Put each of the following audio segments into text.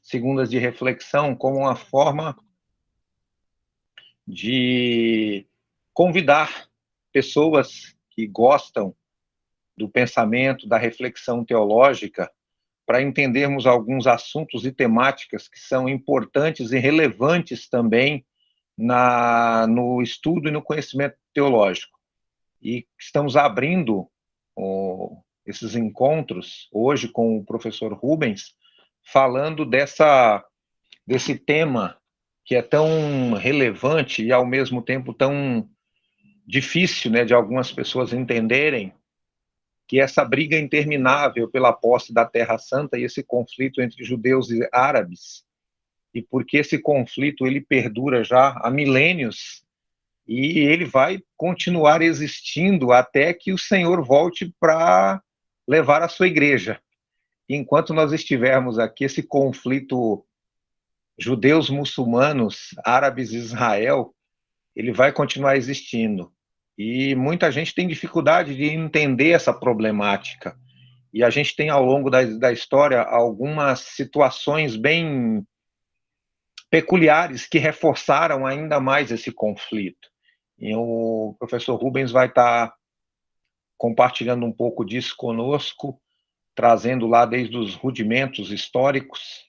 segundas de reflexão como uma forma de convidar pessoas que gostam do pensamento, da reflexão teológica, para entendermos alguns assuntos e temáticas que são importantes e relevantes também no estudo e no conhecimento teológico. E estamos abrindo esses encontros hoje com o professor Rubens, falando desse tema que é tão relevante e, ao mesmo tempo, tão difícil, né, de algumas pessoas entenderem, que é essa briga interminável pela posse da Terra Santa e esse conflito entre judeus e árabes, e porque esse conflito ele perdura já há milênios e ele vai continuar existindo até que o Senhor volte para levar a sua igreja. Enquanto nós estivermos aqui, esse conflito judeus, muçulmanos, árabes e Israel, ele vai continuar existindo. E muita gente tem dificuldade de entender essa problemática. E a gente tem, ao longo da história, algumas situações bem peculiares que reforçaram ainda mais esse conflito. E o professor Rubens vai estar compartilhando um pouco disso conosco, trazendo lá desde os rudimentos históricos,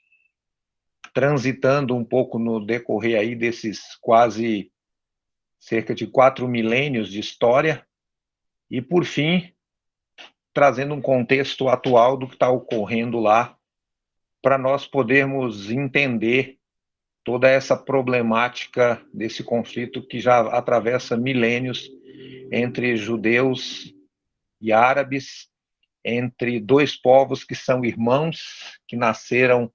transitando um pouco no decorrer aí desses quase cerca de 4 milênios de história, e, por fim, trazendo um contexto atual do que está ocorrendo lá, para nós podermos entender toda essa problemática desse conflito que já atravessa milênios entre judeus e árabes, entre dois povos que são irmãos, que nasceram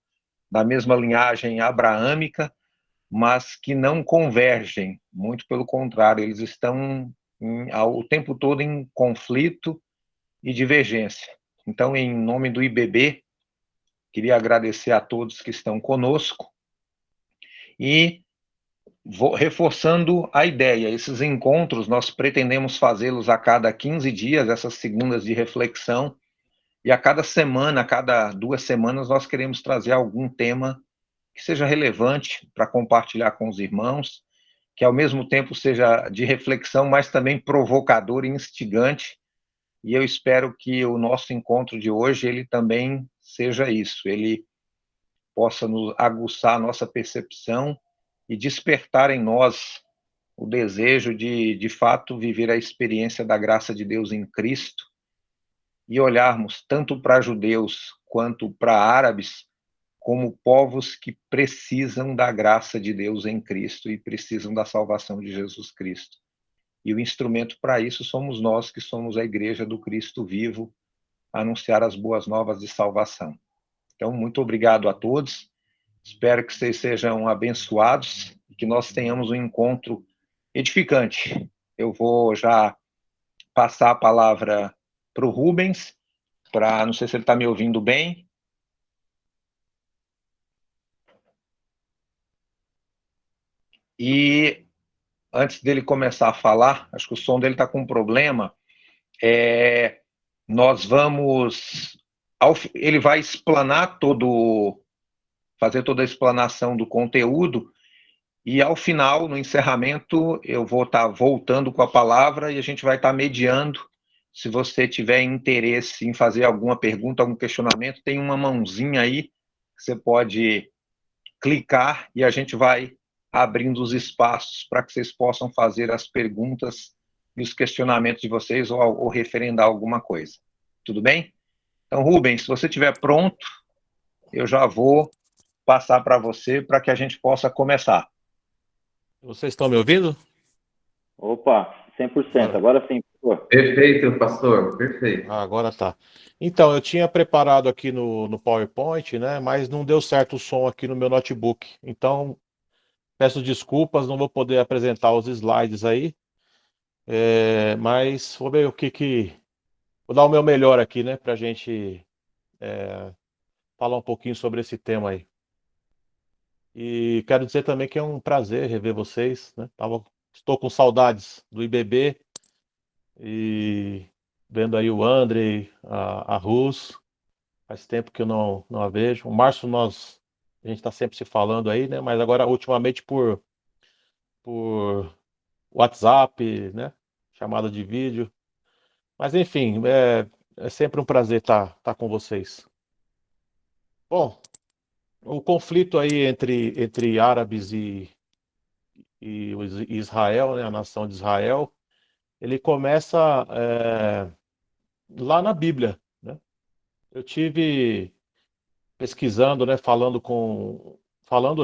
da mesma linhagem abraâmica, mas que não convergem, muito pelo contrário, eles estão o tempo todo em conflito e divergência. Então, em nome do IBB, queria agradecer a todos que estão conosco e reforçando a ideia, esses encontros nós pretendemos fazê-los a cada 15 dias, essas segundas de reflexão, e a cada semana, a cada 2 semanas, nós queremos trazer algum tema que seja relevante para compartilhar com os irmãos, que ao mesmo tempo seja de reflexão, mas também provocador e instigante. E eu espero que o nosso encontro de hoje, ele também seja isso, ele possa nos aguçar a nossa percepção e despertar em nós o desejo de fato, viver a experiência da graça de Deus em Cristo e olharmos tanto para judeus quanto para árabes como povos que precisam da graça de Deus em Cristo e precisam da salvação de Jesus Cristo. E o instrumento para isso somos nós, que somos a igreja do Cristo vivo, a anunciar as boas novas de salvação. Então, muito obrigado a todos. Espero que vocês sejam abençoados e que nós tenhamos um encontro edificante. Eu vou já passar a palavra para o Rubens, não sei se ele está me ouvindo bem. E antes dele começar a falar, acho que o som dele está com um problema, nós vamos... Ele vai fazer toda a explanação do conteúdo, e ao final, no encerramento, eu vou estar voltando com a palavra e a gente vai estar mediando. Se você tiver interesse em fazer alguma pergunta, algum questionamento, tem uma mãozinha aí que você pode clicar e a gente vai abrindo os espaços para que vocês possam fazer as perguntas e os questionamentos de vocês ou referendar alguma coisa. Tudo bem? Então, Rubens, se você estiver pronto, eu já vou passar para você para que a gente possa começar. Vocês estão me ouvindo? Opa, 100%. Agora sim, professor. Perfeito, pastor, perfeito. Agora tá. Então, eu tinha preparado aqui no PowerPoint, né? Mas não deu certo o som aqui no meu notebook. Então, peço desculpas, não vou poder apresentar os slides aí. Mas vou ver Vou dar o meu melhor aqui, né? Pra gente falar um pouquinho sobre esse tema aí. E quero dizer também que é um prazer rever vocês, né? Estou com saudades do IBB e vendo aí o Andrei, a Rus, faz tempo que eu não a vejo. O Márcio, nós A gente está sempre se falando aí, né? Mas agora, ultimamente, por WhatsApp, né? Chamada de vídeo. Mas, enfim, é sempre um prazer estar com vocês. Bom, o conflito aí entre árabes e Israel, né? A nação de Israel, ele começa lá na Bíblia, né? Eu tive pesquisando, né? Falando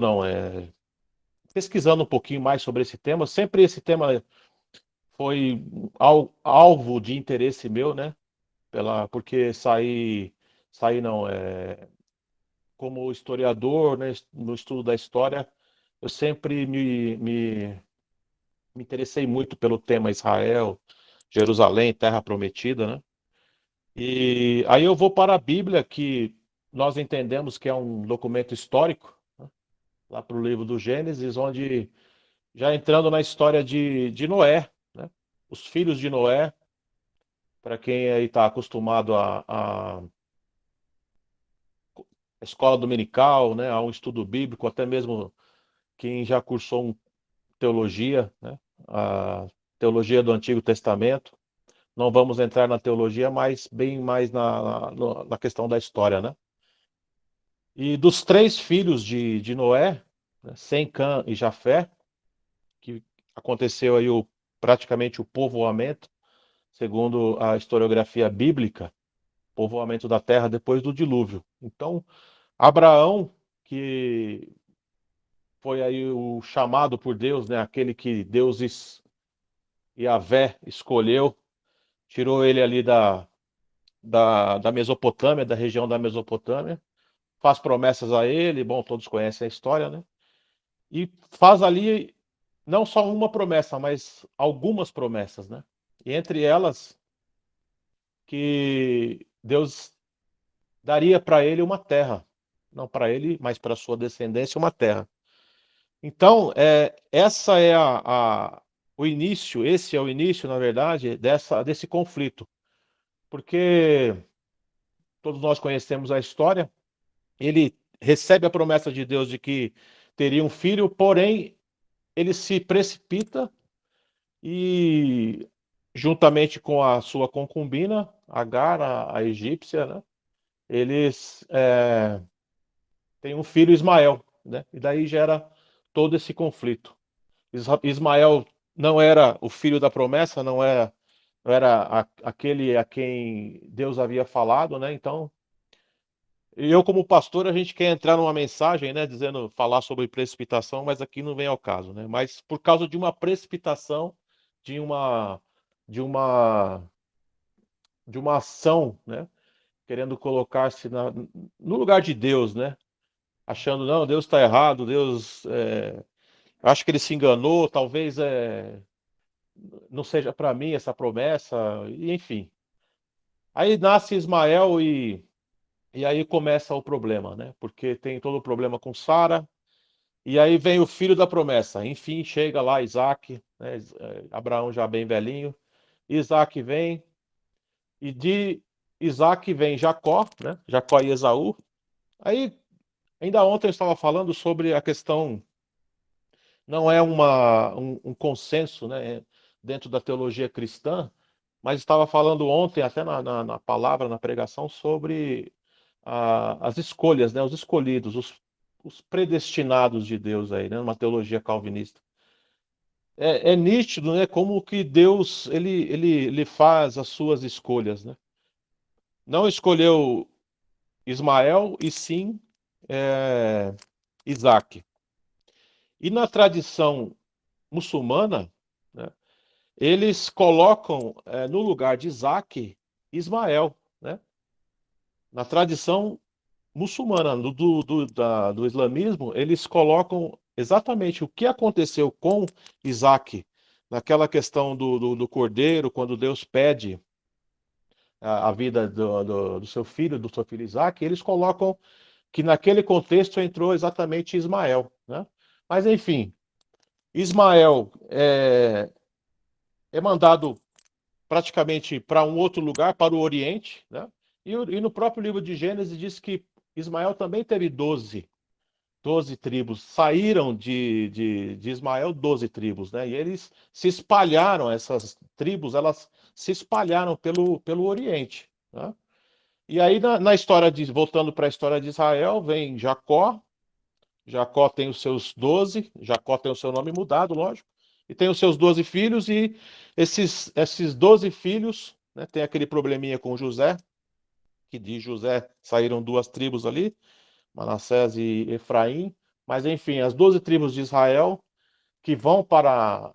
não, pesquisando um pouquinho mais sobre esse tema. Sempre esse tema foi alvo de interesse meu, né? Porque saí não, como historiador, né? No estudo da história, eu sempre me interessei muito pelo tema Israel, Jerusalém, Terra Prometida, né? E aí eu vou para a Bíblia, que nós entendemos que é um documento histórico, né? Lá para o livro do Gênesis, onde já entrando na história de Noé, né? Os filhos de Noé, para quem aí está acostumado a escola dominical, né? A um estudo bíblico, até mesmo quem já cursou teologia, né? A teologia do Antigo Testamento. Não vamos entrar na teologia, mas bem mais na questão da história, né? E dos três filhos de Noé, né, Sem, Cã e Jafé, que aconteceu aí praticamente o povoamento, segundo a historiografia bíblica, povoamento da terra depois do dilúvio. Então, Abraão, que foi aí o chamado por Deus, né, aquele que Yahvé escolheu, tirou ele ali da Mesopotâmia, da região da Mesopotâmia, faz promessas a ele, bom, todos conhecem a história, né? E faz ali não só uma promessa, mas algumas promessas, né? E entre elas, que Deus daria para ele uma terra. Não para ele, mas para sua descendência, uma terra. Então, essa é o início, esse é o início, na verdade, desse conflito. Porque todos nós conhecemos a história, ele recebe a promessa de Deus de que teria um filho, porém, ele se precipita e, juntamente com a sua concubina, Agar, a egípcia, né, eles têm um filho, Ismael, né, e daí gera todo esse conflito. Ismael não era o filho da promessa, não era aquele a quem Deus havia falado, né? Então, eu como pastor, a gente quer entrar numa mensagem, né, falar sobre precipitação, mas aqui não vem ao caso, né? Mas por causa de uma precipitação, de uma de uma de uma ação, né, querendo colocar-se no lugar de Deus, né? Achando, não, Deus está errado, Deus, acho que ele se enganou, talvez não seja para mim essa promessa, e enfim. Aí nasce Ismael e aí começa o problema, né? Porque tem todo o problema com Sara, e aí vem o filho da promessa. Enfim, chega lá Isaac, né? Abraão já bem velhinho. Isaac vem, e de Isaac vem Jacó, né? Jacó e Esaú. Aí, ainda ontem eu estava falando sobre a questão, não é um consenso, né, dentro da teologia cristã, mas estava falando ontem, até na palavra, na pregação, sobre as escolhas, né, os escolhidos, os predestinados de Deus aí, né, numa teologia calvinista. É nítido, né, como que Deus ele faz as suas escolhas, né? Não escolheu Ismael e sim Isaac. E na tradição muçulmana, né, eles colocam no lugar de Isaac, Ismael, né? Na tradição muçulmana, do islamismo, eles colocam exatamente o que aconteceu com Isaac, naquela questão do cordeiro, quando Deus pede a vida do seu filho Isaac, eles colocam que naquele contexto entrou exatamente Ismael, né? Mas, enfim, Ismael é mandado praticamente para um outro lugar, para o Oriente, né? E no próprio livro de Gênesis diz que Ismael também teve 12 12 tribos, saíram de Ismael 12 tribos, né? E eles se espalharam, essas tribos, elas se espalharam pelo Oriente, né? E aí, na história voltando para a história de Israel, vem Jacó. Jacó tem os seus 12, Jacó tem o seu nome mudado, lógico, e tem os seus 12 filhos, e esses 12 filhos, né, tem aquele probleminha com José, que de José saíram duas tribos ali, Manassés e Efraim, mas enfim, as 12 tribos de Israel que vão para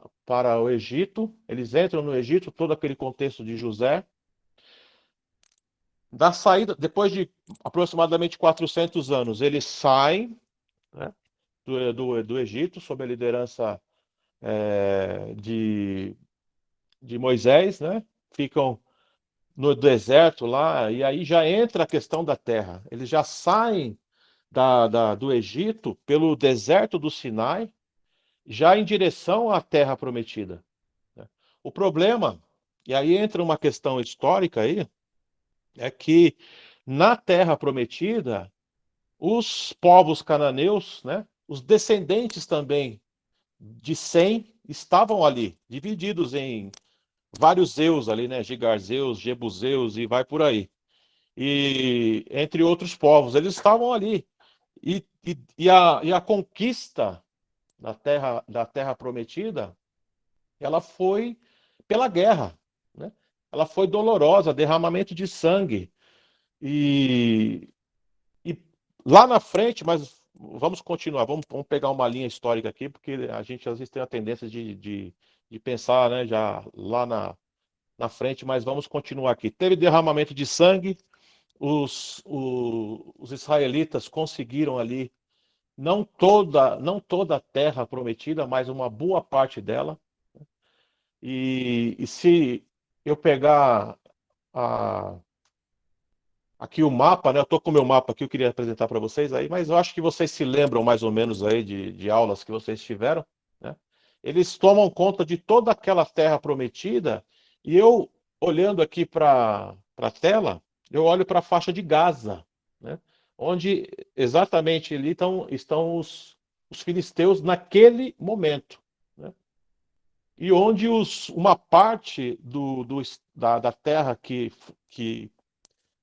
o Egito, eles entram no Egito, todo aquele contexto de José. Da saída, depois de aproximadamente 400 anos, eles saem, né, do Egito, sob a liderança de Moisés, né? Ficam no deserto lá, e aí já entra a questão da terra. Eles já saem do Egito pelo deserto do Sinai, já em direção à terra prometida, né? O problema, e aí entra uma questão histórica aí, é que na terra prometida, os povos cananeus, né, os descendentes também de Sem estavam ali, divididos em vários Zeus ali, né, Gigarzeus, Jebuseus e vai por aí. E entre outros povos, eles estavam ali. E a conquista da terra prometida, ela foi pela guerra, né? Ela foi dolorosa, derramamento de sangue. E, e lá na frente, mas vamos continuar, vamos pegar uma linha histórica aqui, porque a gente às vezes tem a tendência de pensar, né, já lá na frente, mas vamos continuar aqui. Teve derramamento de sangue, os israelitas conseguiram ali não toda a terra prometida, mas uma boa parte dela. E se eu pegar aqui o mapa, né? Eu estou com o meu mapa aqui, eu queria apresentar para vocês aí, mas eu acho que vocês se lembram mais ou menos aí de aulas que vocês tiveram, né? Eles tomam conta de toda aquela terra prometida, e eu, olhando aqui para a tela, eu olho para a faixa de Gaza, né? Onde exatamente ali estão os filisteus naquele momento, né? E onde uma parte da terra que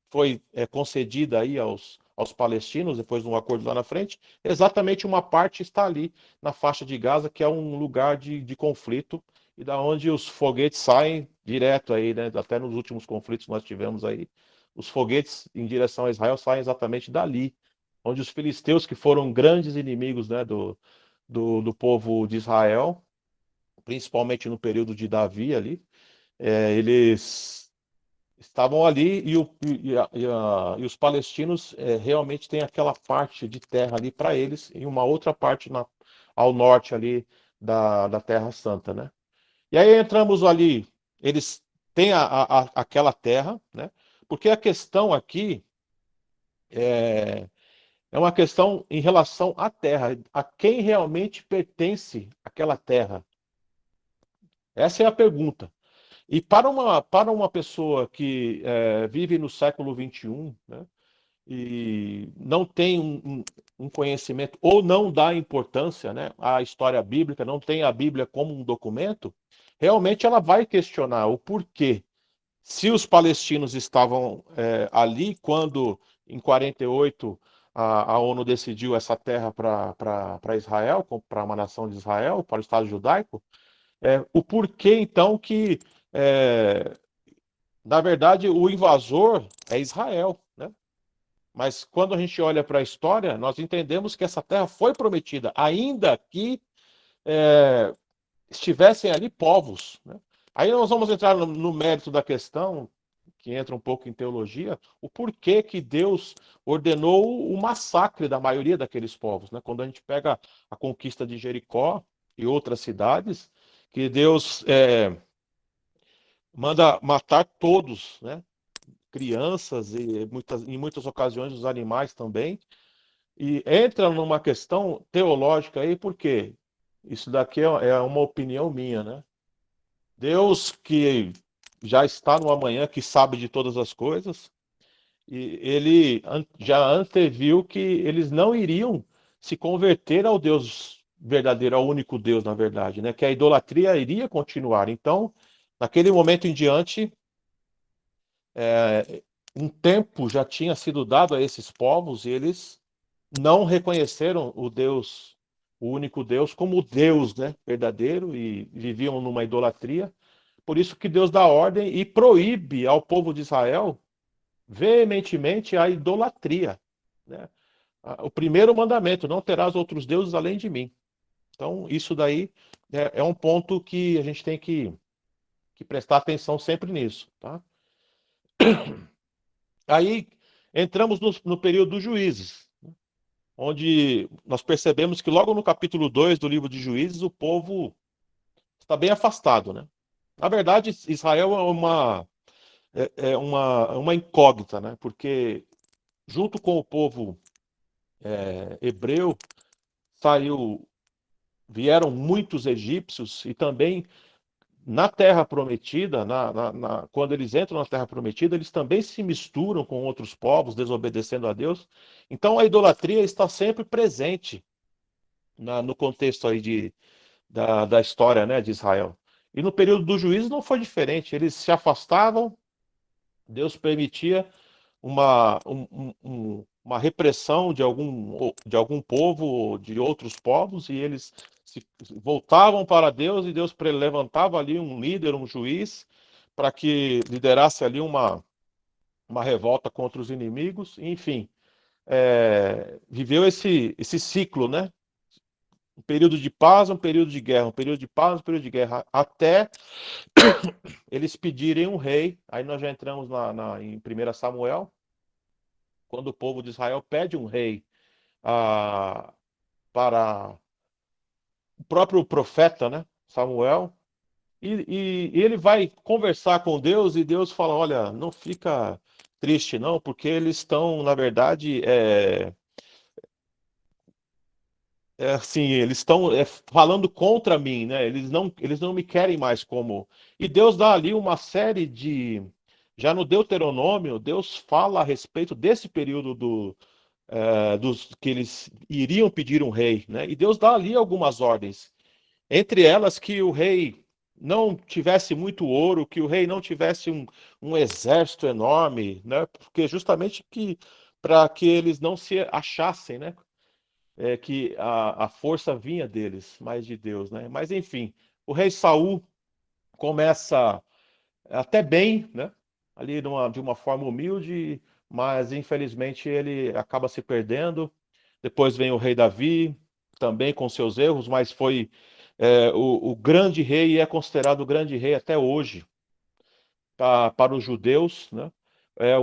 foi concedida aí aos palestinos, depois de um acordo lá na frente, exatamente uma parte está ali na faixa de Gaza, que é um lugar de conflito, e da onde os foguetes saem direto aí, né? Até nos últimos conflitos que nós tivemos aí, os foguetes em direção a Israel saem exatamente dali, onde os filisteus, que foram grandes inimigos, né, do povo de Israel, principalmente no período de Davi ali, eles estavam ali, e os palestinos realmente têm aquela parte de terra ali para eles, e uma outra parte ao norte ali da Terra Santa, né? E aí entramos ali, eles têm aquela terra, né? Porque a questão aqui é uma questão em relação à terra, a quem realmente pertence aquela terra. Essa é a pergunta. E para uma pessoa que vive no século XXI, né, e não tem um conhecimento, ou não dá importância, né, à história bíblica, não tem a Bíblia como um documento, realmente ela vai questionar o porquê. Se os palestinos estavam ali quando, em 48, a ONU decidiu essa terra para Israel, para uma nação de Israel, para o Estado judaico, o porquê, então, que, é, na verdade, o invasor é Israel, né? Mas quando a gente olha para a história, nós entendemos que essa terra foi prometida, ainda que estivessem ali povos, né? Aí nós vamos entrar no mérito da questão, que entra um pouco em teologia, o porquê que Deus ordenou o massacre da maioria daqueles povos, né? Quando a gente pega a conquista de Jericó e outras cidades, que Deus manda matar todos, né? Crianças e em muitas ocasiões os animais também. E entra numa questão teológica aí, porque isso daqui é uma opinião minha, né? Deus, que já está no amanhã, que sabe de todas as coisas, e ele já anteviu que eles não iriam se converter ao Deus verdadeiro, ao único Deus, na verdade, né? Que a idolatria iria continuar. Então, naquele momento em diante, um tempo já tinha sido dado a esses povos e eles não reconheceram o Deus, o único Deus, como o Deus, né, verdadeiro, e viviam numa idolatria. Por isso que Deus dá ordem e proíbe ao povo de Israel veementemente a idolatria, né? O primeiro mandamento: não terás outros deuses além de mim. Então, isso daí é um ponto que a gente tem que prestar atenção sempre nisso, tá? Aí entramos no período dos juízes, onde nós percebemos que logo no capítulo 2 do livro de Juízes, o povo está bem afastado, né? Na verdade, Israel é uma incógnita, né? Porque junto com o povo hebreu vieram muitos egípcios e também na Terra Prometida, quando eles entram na Terra Prometida, eles também se misturam com outros povos, desobedecendo a Deus. Então a idolatria está sempre presente no contexto aí da história, né, de Israel. E no período do juízo não foi diferente. Eles se afastavam, Deus permitia uma repressão de algum povo ou de outros povos, e eles se voltavam para Deus, e Deus levantava ali um líder, um juiz, para que liderasse ali uma revolta contra os inimigos. Enfim, viveu esse ciclo, né? Um período de paz, um período de guerra, um período de paz, um período de guerra, até eles pedirem um rei. Aí nós já entramos em 1 Samuel, quando o povo de Israel pede um rei para o próprio profeta, né, Samuel, e ele vai conversar com Deus, e Deus fala: olha, não fica triste não, porque eles estão, na verdade, assim, eles estão falando contra mim, né? Eles não me querem mais como. E Deus dá ali uma série de. Já no Deuteronômio, Deus fala a respeito desse período dos que eles iriam pedir um rei, né? E Deus dá ali algumas ordens, entre elas que o rei não tivesse muito ouro, que o rei não tivesse um exército enorme, né? Porque justamente para que eles não se achassem, né? Que a força vinha deles, mais de Deus, né? Mas enfim, o rei Saul começa até bem, né? Ali de uma forma humilde, mas infelizmente ele acaba se perdendo. Depois vem o rei Davi, também com seus erros, mas foi o grande rei, e é considerado o grande rei até hoje para os judeus, né? É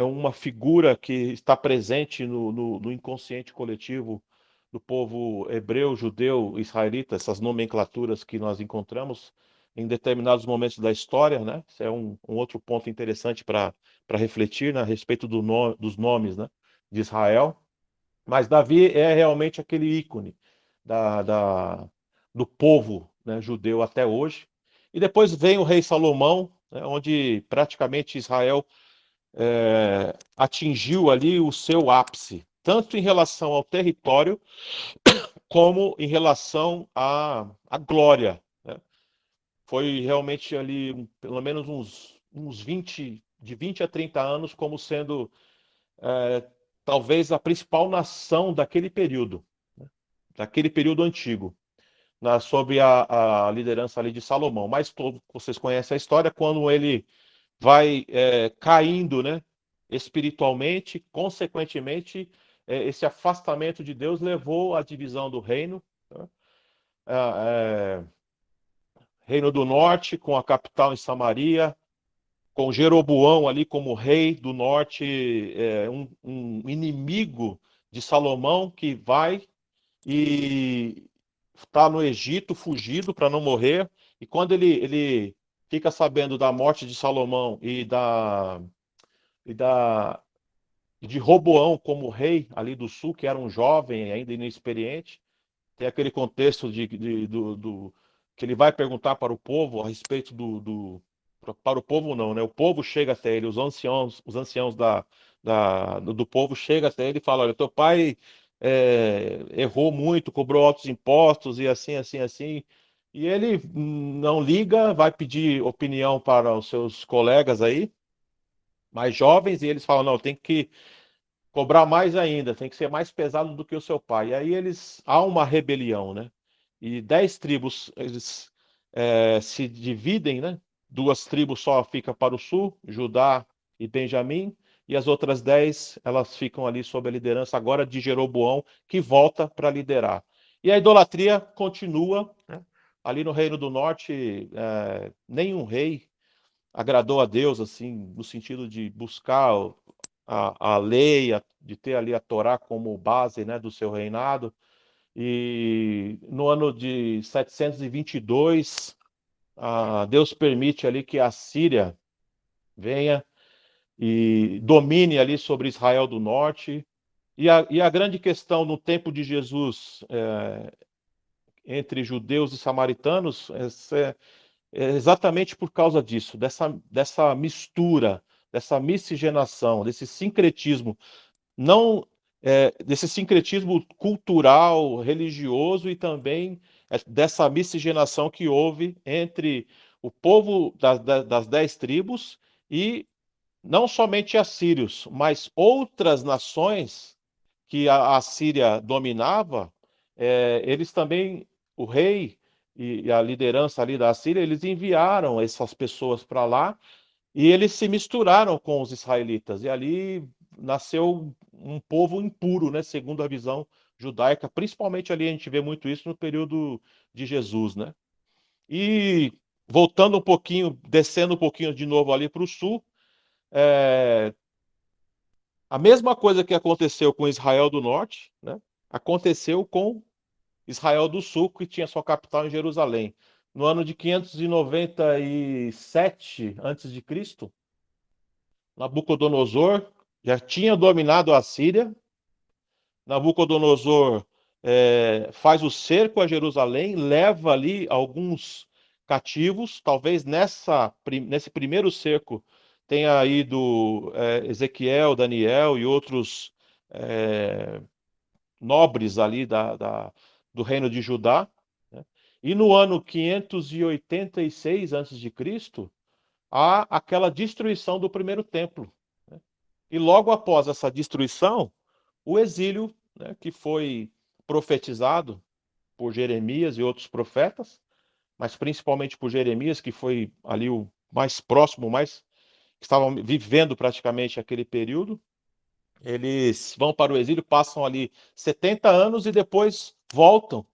uma figura que está presente no inconsciente coletivo do povo hebreu, judeu, israelita, essas nomenclaturas que nós encontramos em determinados momentos da história, né? Isso é um outro ponto interessante para refletir, né, a respeito dos nomes, né, de Israel. Mas Davi é realmente aquele ícone da, da- do povo, né, judeu até hoje. E depois vem o rei Salomão, né, onde praticamente Israel atingiu ali o seu ápice, tanto em relação ao território, como em relação à glória, né? Foi realmente ali, pelo menos uns 20 a 30 anos, como sendo é, talvez a principal nação daquele período antigo, sob a liderança ali de Salomão. Mas todos vocês conhecem a história, quando ele vai caindo, né, espiritualmente, consequentemente, esse afastamento de Deus levou à divisão do reino, né? Ah, Reino do Norte, com a capital em Samaria, com Jeroboão ali como rei do norte, um inimigo de Salomão, que vai e está no Egito, fugido para não morrer. E quando ele fica sabendo da morte de Salomão e de Roboão como rei ali do sul, que era um jovem ainda inexperiente, tem aquele contexto que ele vai perguntar para o povo a respeito para o povo não, né? O povo chega até ele, os anciãos do povo chegam até ele e falam: olha, teu pai errou muito, cobrou altos impostos e assim, assim, assim. E ele não liga, vai pedir opinião para os seus colegas aí, mais jovens, e eles falam, não, tem que cobrar mais ainda, tem que ser mais pesado do que o seu pai. E aí há uma rebelião, né? E 10 tribos, eles se dividem, né? 2 tribos só ficam para o sul, Judá e Benjamim, e as outras 10, elas ficam ali sob a liderança agora de Jeroboão, que volta para liderar. E a idolatria continua, né? Ali no Reino do Norte, nenhum rei agradou a Deus, assim, no sentido de buscar a lei, de ter ali a Torá como base, né, do seu reinado. E no ano de 722, Deus permite ali que a Síria venha e domine ali sobre Israel do Norte. E a grande questão no tempo de Jesus, entre judeus e samaritanos, é exatamente por causa disso, dessa mistura, dessa miscigenação, desse sincretismo, não desse sincretismo cultural, religioso e também dessa miscigenação que houve entre o povo das 10 tribos e não somente assírios, mas outras nações que a Síria dominava, eles também, o rei e a liderança ali da Síria, eles enviaram essas pessoas para lá e eles se misturaram com os israelitas. E ali nasceu um povo impuro, né, segundo a visão judaica, principalmente ali a gente vê muito isso no período de Jesus, né? E voltando um pouquinho, descendo um pouquinho de novo ali para o sul, é, a mesma coisa que aconteceu com Israel do Norte, né, aconteceu com Israel do Sul, que tinha sua capital em Jerusalém. No ano de 597 a.C., Nabucodonosor já tinha dominado a Síria. Nabucodonosor faz o cerco a Jerusalém, leva ali alguns cativos. Talvez nesse primeiro cerco tenha ido Ezequiel, Daniel e outros nobres ali do reino de Judá, né? E no ano 586 a.C., há aquela destruição do primeiro templo, né? E logo após essa destruição, o exílio, né, que foi profetizado por Jeremias e outros profetas, mas principalmente por Jeremias, que foi ali o mais próximo, que estavam vivendo praticamente aquele período. Eles vão para o exílio, passam ali 70 anos e depois voltam.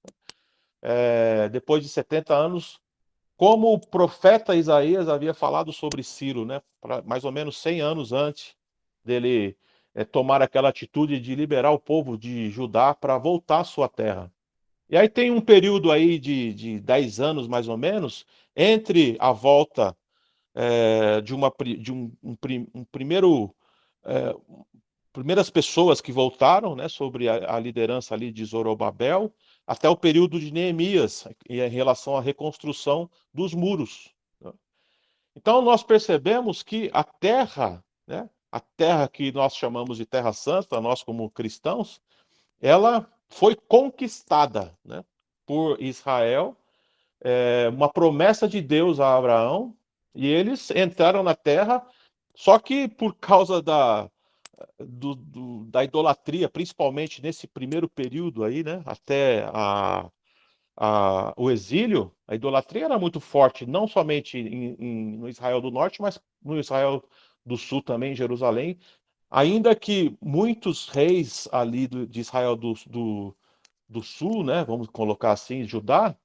Depois de 70 anos, como o profeta Isaías havia falado sobre Ciro, né, mais ou menos 100 anos antes dele tomar aquela atitude de liberar o povo de Judá para voltar à sua terra. E aí tem um período aí de 10 anos, mais ou menos, entre a volta de um primeiro primeiras pessoas que voltaram, né, sobre a liderança ali de Zorobabel, até o período de Neemias, em relação à reconstrução dos muros, né? Então, nós percebemos que a terra, né, a terra que nós chamamos de Terra Santa, nós como cristãos, ela foi conquistada, né, por Israel, uma promessa de Deus a Abraão, e eles entraram na terra, só que por causa da idolatria, principalmente nesse primeiro período aí, né, até o exílio, a idolatria era muito forte, não somente no Israel do Norte, mas no Israel do Sul também, em Jerusalém, ainda que muitos reis ali de Israel do Sul, né, vamos colocar assim, Judá,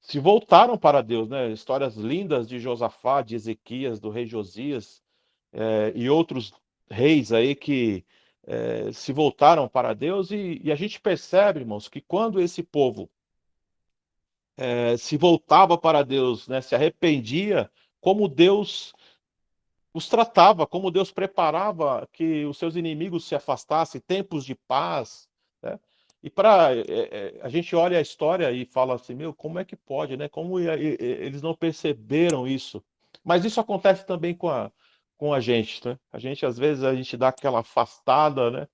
se voltaram para Deus, né? Histórias lindas de Josafá, de Ezequias, do rei Josias, e outros reis aí que se voltaram para Deus, e a gente percebe, irmãos, que quando esse povo se voltava para Deus, né, se arrependia, como Deus os tratava, como Deus preparava que os seus inimigos se afastassem, tempos de paz, né? E a gente olha a história e fala assim, meu, como é que pode, né? Como eles não perceberam isso? Mas isso acontece também com a gente, né? A gente, às vezes, a gente dá aquela afastada, né?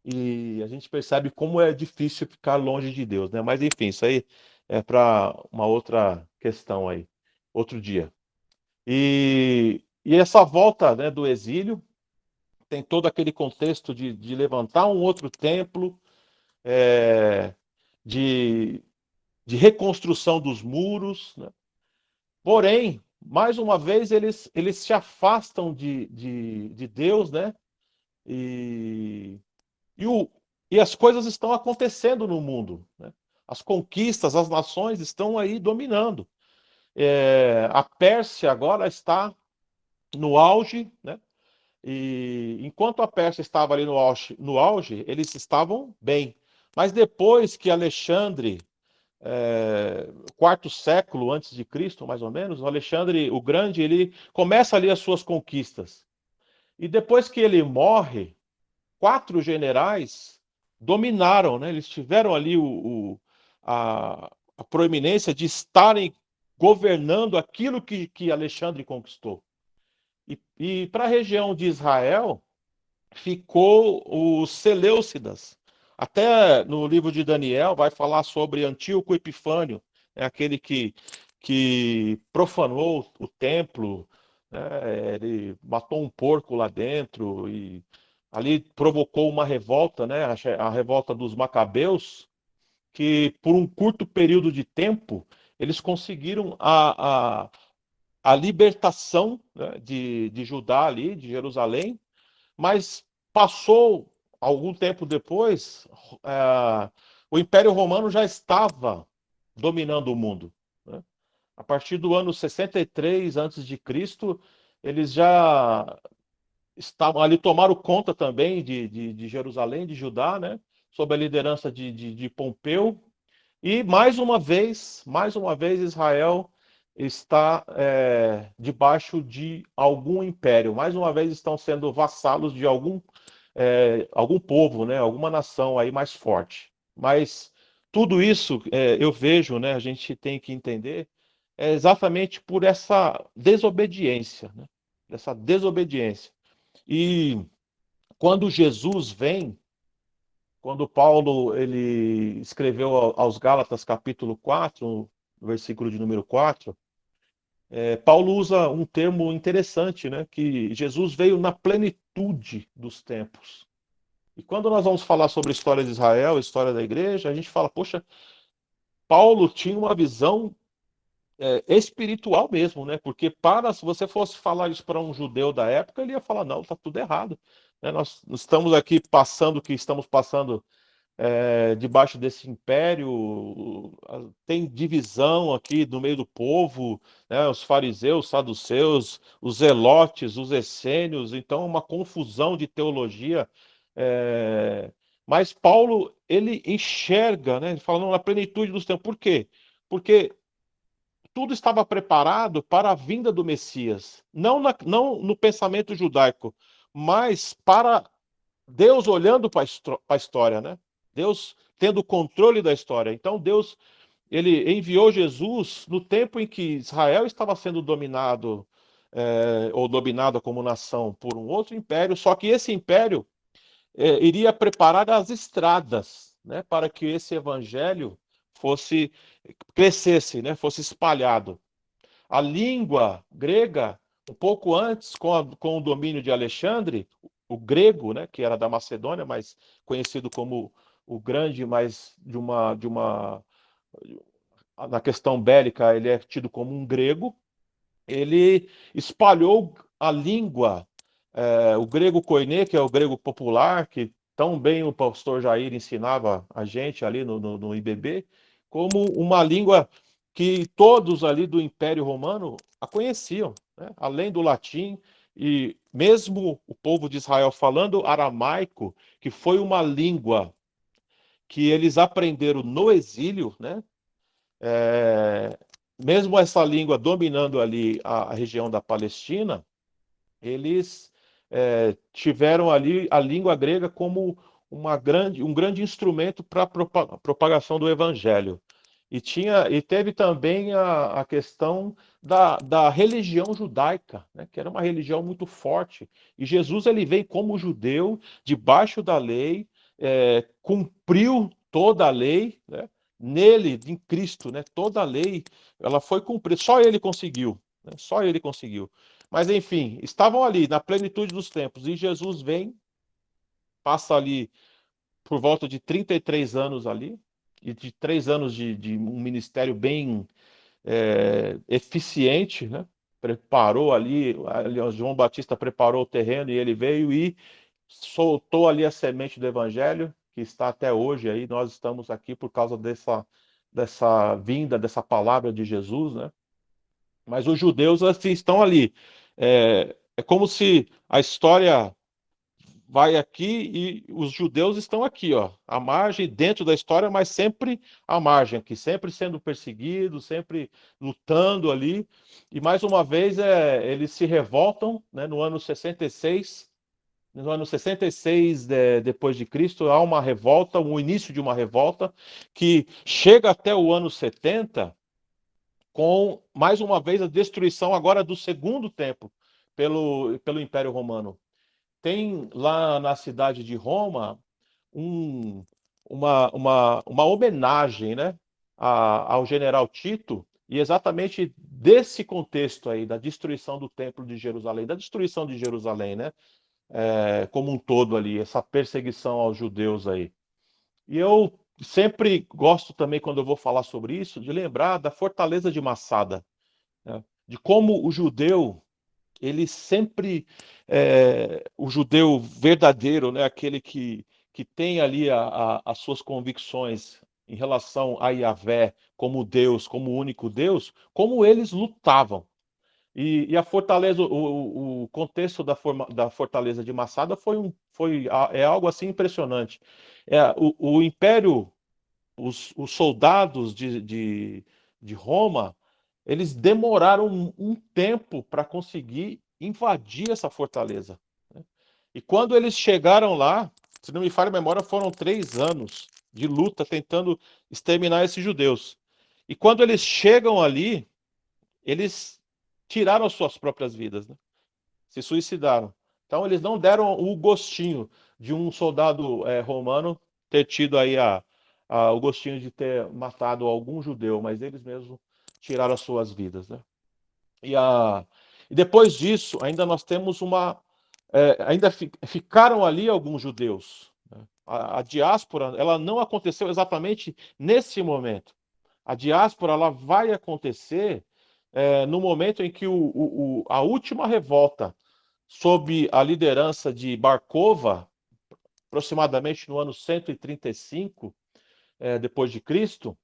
e a gente percebe como é difícil ficar longe de Deus, né? Mas enfim, isso aí é para uma outra questão aí, outro dia. E essa volta, né, do exílio tem todo aquele contexto de levantar um outro templo, é, de, de reconstrução dos muros, né? Porém, mais uma vez, eles se afastam de Deus, né? E, e, o, e as coisas estão acontecendo no mundo, né? As conquistas, as nações estão aí dominando. A Pérsia agora está no auge, né? E enquanto a Pérsia estava ali no auge, eles estavam bem. Mas depois que Alexandre, quarto século antes de Cristo, mais ou menos, o Alexandre o Grande, ele começa ali as suas conquistas. E depois que ele morre, quatro generais dominaram, né? Eles tiveram ali a proeminência de estarem governando aquilo que Alexandre conquistou. E para a região de Israel, ficou os Seleucidas. Até no livro de Daniel vai falar sobre Antíoco Epifânio, aquele que profanou o templo, né? Ele matou um porco lá dentro e ali provocou uma revolta, né? A revolta dos Macabeus, que por um curto período de tempo eles conseguiram a libertação, né, de Judá ali, de Jerusalém, mas passou algum tempo depois, o Império Romano já estava dominando o mundo, né? A partir do ano 63 antes de Cristo, eles já estavam ali, tomaram conta também de Jerusalém, de Judá, né? Sob a liderança de Pompeu. E mais uma vez, Israel está debaixo de algum império. Mais uma vez estão sendo vassalos de algum povo, né? Alguma nação aí mais forte. Mas tudo isso eu vejo, né? A gente tem que entender exatamente por essa desobediência, né? Essa desobediência. E quando Jesus vem, quando Paulo ele escreveu aos Gálatas capítulo 4, versículo de número 4, Paulo usa um termo interessante, né? Que Jesus veio na plenitude dos tempos. E quando nós vamos falar sobre a história de Israel, a história da igreja, a gente fala, poxa, Paulo tinha uma visão espiritual mesmo, né? Porque se você fosse falar isso para um judeu da época, ele ia falar, não, está tudo errado, né? Nós estamos aqui passando o que estamos passando debaixo desse império, tem divisão aqui no meio do povo, né? Os fariseus, os saduceus, os zelotes, os essênios, então uma confusão de teologia. é, Mas Paulo, ele enxerga, né? Ele fala, não, na plenitude dos tempos. Por quê? Porque tudo estava preparado para a vinda do Messias, não no pensamento judaico, mas para Deus olhando para a história, né? Deus tendo o controle da história. Então Deus, ele enviou Jesus no tempo em que Israel estava sendo dominado ou dominada como nação por um outro império, só que esse império iria preparar as estradas, né, para que esse evangelho fosse crescesse, né, fosse espalhado. A língua grega, um pouco antes, com o domínio de Alexandre, o grego, né, que era da Macedônia, mas conhecido como o grande, mas na questão bélica, ele é tido como um grego. Ele espalhou a língua, o grego koiné, que é o grego popular, que tão bem o pastor Jair ensinava a gente ali no IBB, como uma língua que todos ali do Império Romano a conheciam, né? Além do latim, e mesmo o povo de Israel falando aramaico, que foi uma língua que eles aprenderam no exílio, né? É, Mesmo essa língua dominando ali a região da Palestina, eles tiveram ali a língua grega como um grande instrumento para a propagação do evangelho. E teve também a questão da religião judaica, né, que era uma religião muito forte. E Jesus ele vem como judeu, debaixo da lei, cumpriu toda a lei, né? Nele, em Cristo, né? Toda a lei, ela foi cumprida. Só ele conseguiu, né? Só ele conseguiu. Mas, enfim, estavam ali na plenitude dos tempos. E Jesus vem, passa ali por volta de 33 anos ali, e de 3 anos de um ministério bem eficiente, né? Preparou ali, João Batista preparou o terreno e ele veio e soltou ali a semente do evangelho, que está até hoje aí. Nós estamos aqui por causa dessa vinda, dessa palavra de Jesus, né? Mas os judeus assim, estão ali. É como se a história vai aqui e os judeus estão aqui, ó, à margem, dentro da história, mas sempre à margem aqui, sempre sendo perseguidos, sempre lutando ali. E mais uma vez eles se revoltam, né, no ano 66. No ano 66 depois de Cristo, há uma revolta, o início de uma revolta, que chega até o ano 70, com, mais uma vez, a destruição agora do segundo templo pelo Império Romano. Tem lá na cidade de Roma um, uma homenagem, né, ao general Tito, e exatamente desse contexto aí, da destruição do templo de Jerusalém, da destruição de Jerusalém, né, como um todo ali, essa perseguição aos judeus aí. E eu sempre gosto também, quando eu vou falar sobre isso, de lembrar da fortaleza de Massada, né? De como o judeu, ele sempre, o judeu verdadeiro, né? Aquele que tem ali as suas convicções em relação a Yahvé como Deus, como único Deus, como eles lutavam. E a fortaleza, o contexto da fortaleza de Massada é algo assim impressionante. O Império, os soldados de Roma, eles demoraram um tempo para conseguir invadir essa fortaleza, né? E quando eles chegaram lá, se não me falha a memória, foram 3 anos de luta tentando exterminar esses judeus. E quando eles chegam ali, eles tiraram as suas próprias vidas, né? Se suicidaram. Então eles não deram o gostinho de um soldado romano ter tido aí o gostinho de ter matado algum judeu, mas eles mesmos tiraram as suas vidas, né? E depois disso, ainda nós temos ainda ficaram ali alguns judeus, né? A diáspora, ela não aconteceu exatamente nesse momento. A diáspora, ela vai acontecer no momento em que a última revolta, sob a liderança de Bar Kokhba, aproximadamente no ano 135 depois de Cristo,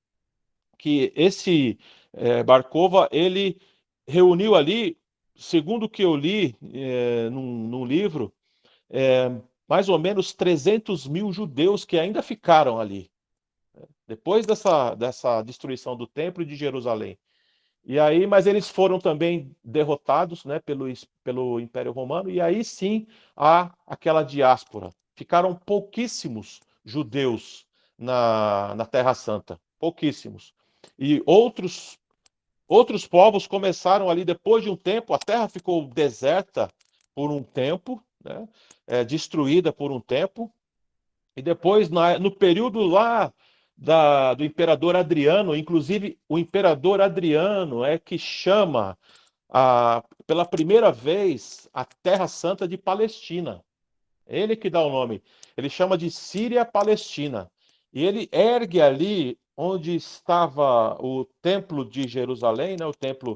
que esse Bar Kokhba, ele reuniu ali, segundo o que eu li num livro, mais ou menos 300 mil judeus que ainda ficaram ali, depois dessa destruição do templo de Jerusalém. E aí, mas eles foram também derrotados, né, pelo Império Romano, e aí sim há aquela diáspora. Ficaram pouquíssimos judeus na Terra Santa, pouquíssimos. E outros povos começaram ali depois de um tempo, a terra ficou deserta por um tempo, né, destruída por um tempo, e depois, no período lá do imperador Adriano, inclusive o imperador Adriano é que chama pela primeira vez a Terra Santa de Palestina. Ele que dá o nome. Ele chama de Síria-Palestina. E ele ergue ali onde estava o Templo de Jerusalém, né, o templo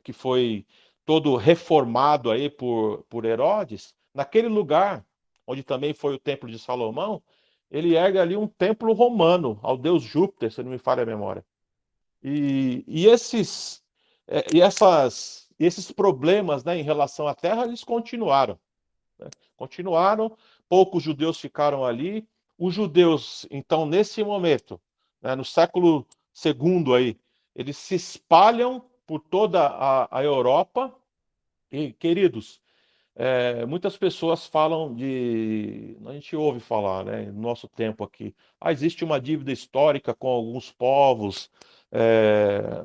que foi todo reformado aí por Herodes, naquele lugar onde também foi o Templo de Salomão, ele ergue ali um templo romano ao deus Júpiter, se não me falha a memória. E esses problemas, né, em relação à terra, eles continuaram, né? Continuaram, poucos judeus ficaram ali. Os judeus, então, nesse momento, né, no século II aí, eles se espalham por toda a Europa. E, queridos, muitas pessoas falam a gente ouve falar, né, no nosso tempo aqui, existe uma dívida histórica com alguns povos.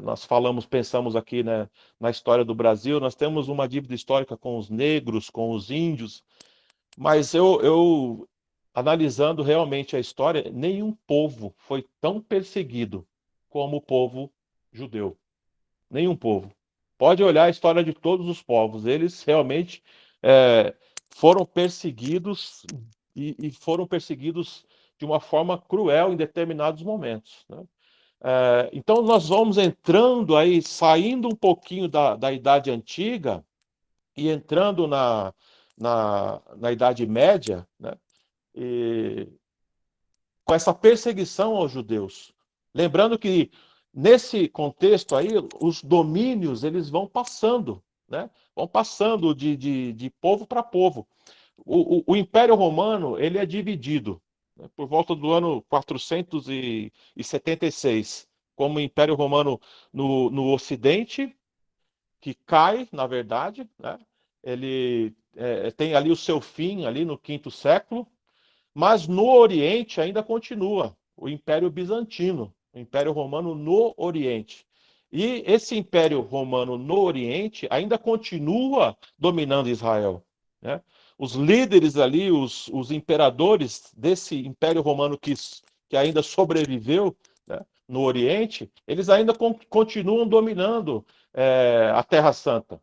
Nós pensamos aqui, né, na história do Brasil, nós temos uma dívida histórica com os negros, com os índios, mas analisando realmente a história, nenhum povo foi tão perseguido como o povo judeu. Nenhum povo. Pode olhar a história de todos os povos. Eles realmente é, foram perseguidos e foram perseguidos de uma forma cruel em determinados momentos, né? Então nós vamos entrando aí, saindo um pouquinho da Idade Antiga e entrando na Idade Média, né? E, com essa perseguição aos judeus. Lembrando que nesse contexto aí, os domínios eles vão passando, né? Vão passando de povo para povo. O Império Romano ele é dividido, né, por volta do ano 476, como o Império Romano no Ocidente, que cai, na verdade, né? Ele tem ali o seu fim ali no quinto século, mas no Oriente ainda continua o Império Bizantino, o Império Romano no Oriente. E esse Império Romano no Oriente ainda continua dominando Israel, né? Os líderes ali, os imperadores desse Império Romano que ainda sobreviveu, né, no Oriente, eles ainda continuam dominando a Terra Santa.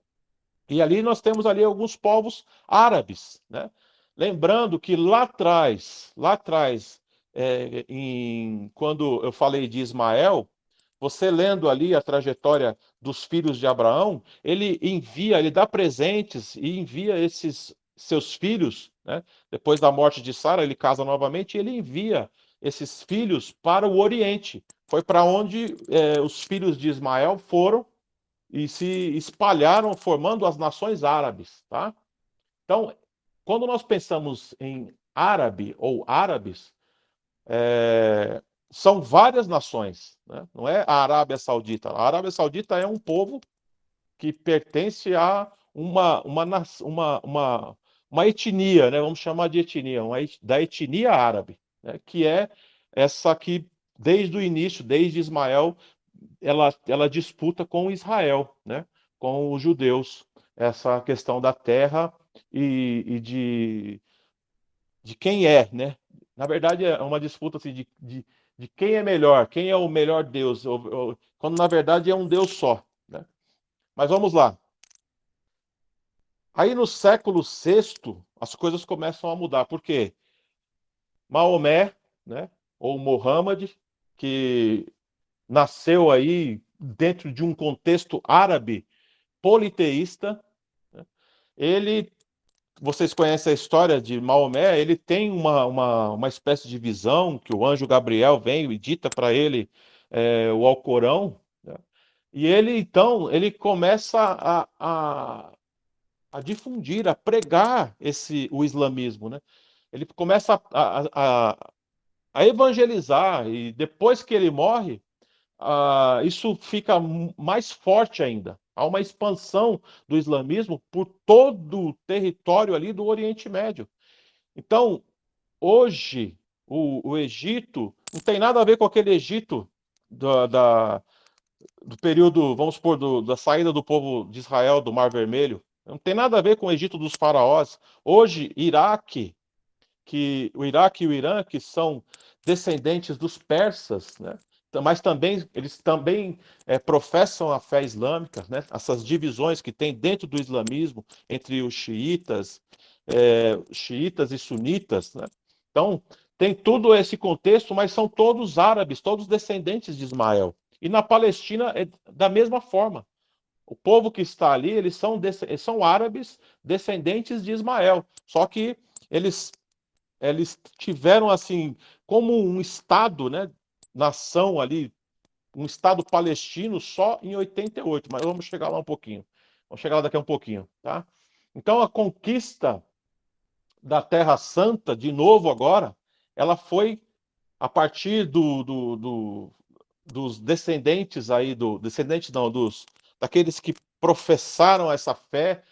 E ali nós temos ali alguns povos árabes, né? Lembrando que lá atrás, quando eu falei de Ismael, você lendo ali a trajetória dos filhos de Abraão, ele dá presentes e envia esses seus filhos, né? Depois da morte de Sara, ele casa novamente e ele envia esses filhos para o Oriente. Foi para onde os filhos de Ismael foram e se espalharam formando as nações árabes, tá? Então, quando nós pensamos em árabe ou árabes, são várias nações, né? Não é a Arábia Saudita. A Arábia Saudita é um povo que pertence a uma etnia, né? Vamos chamar de etnia, da etnia árabe, né? Que é essa que, desde o início, desde Ismael, ela disputa com Israel, né? Com os judeus, essa questão da terra e de quem é, né? Na verdade, é uma disputa assim, de quem é melhor, quem é o melhor Deus, quando na verdade é um Deus só, né? Mas vamos lá. Aí no século VI, as coisas começam a mudar. Por quê? Maomé, né? Ou Mohammed, que nasceu aí dentro de um contexto árabe politeísta, né? Ele, vocês conhecem a história de Maomé, ele tem uma espécie de visão que o anjo Gabriel vem e dita para ele o Alcorão, né? E ele, então, ele começa a difundir, a pregar o islamismo, né? Ele começa a evangelizar, e depois que ele morre, isso fica mais forte ainda. Há uma expansão do islamismo por todo o território ali do Oriente Médio. Então, hoje, o Egito não tem nada a ver com aquele Egito do período, vamos supor, da saída do povo de Israel do Mar Vermelho. Não tem nada a ver com o Egito dos faraós. Hoje, o Iraque e o Irã, que são descendentes dos persas, né? Mas também eles também professam a fé islâmica, né? Essas divisões que tem dentro do islamismo entre os xiitas e sunitas, né? Então tem todo esse contexto, mas são todos árabes, todos descendentes de Ismael. E na Palestina é da mesma forma. O povo que está ali, eles são árabes, descendentes de Ismael. Só que eles tiveram assim como um estado, né, nação ali, um estado palestino só em 88, mas vamos chegar lá um pouquinho. Vamos chegar lá daqui a um pouquinho, tá? Então a conquista da Terra Santa, de novo agora, ela foi a partir dos descendentes aí descendentes não, daqueles que professaram essa fé,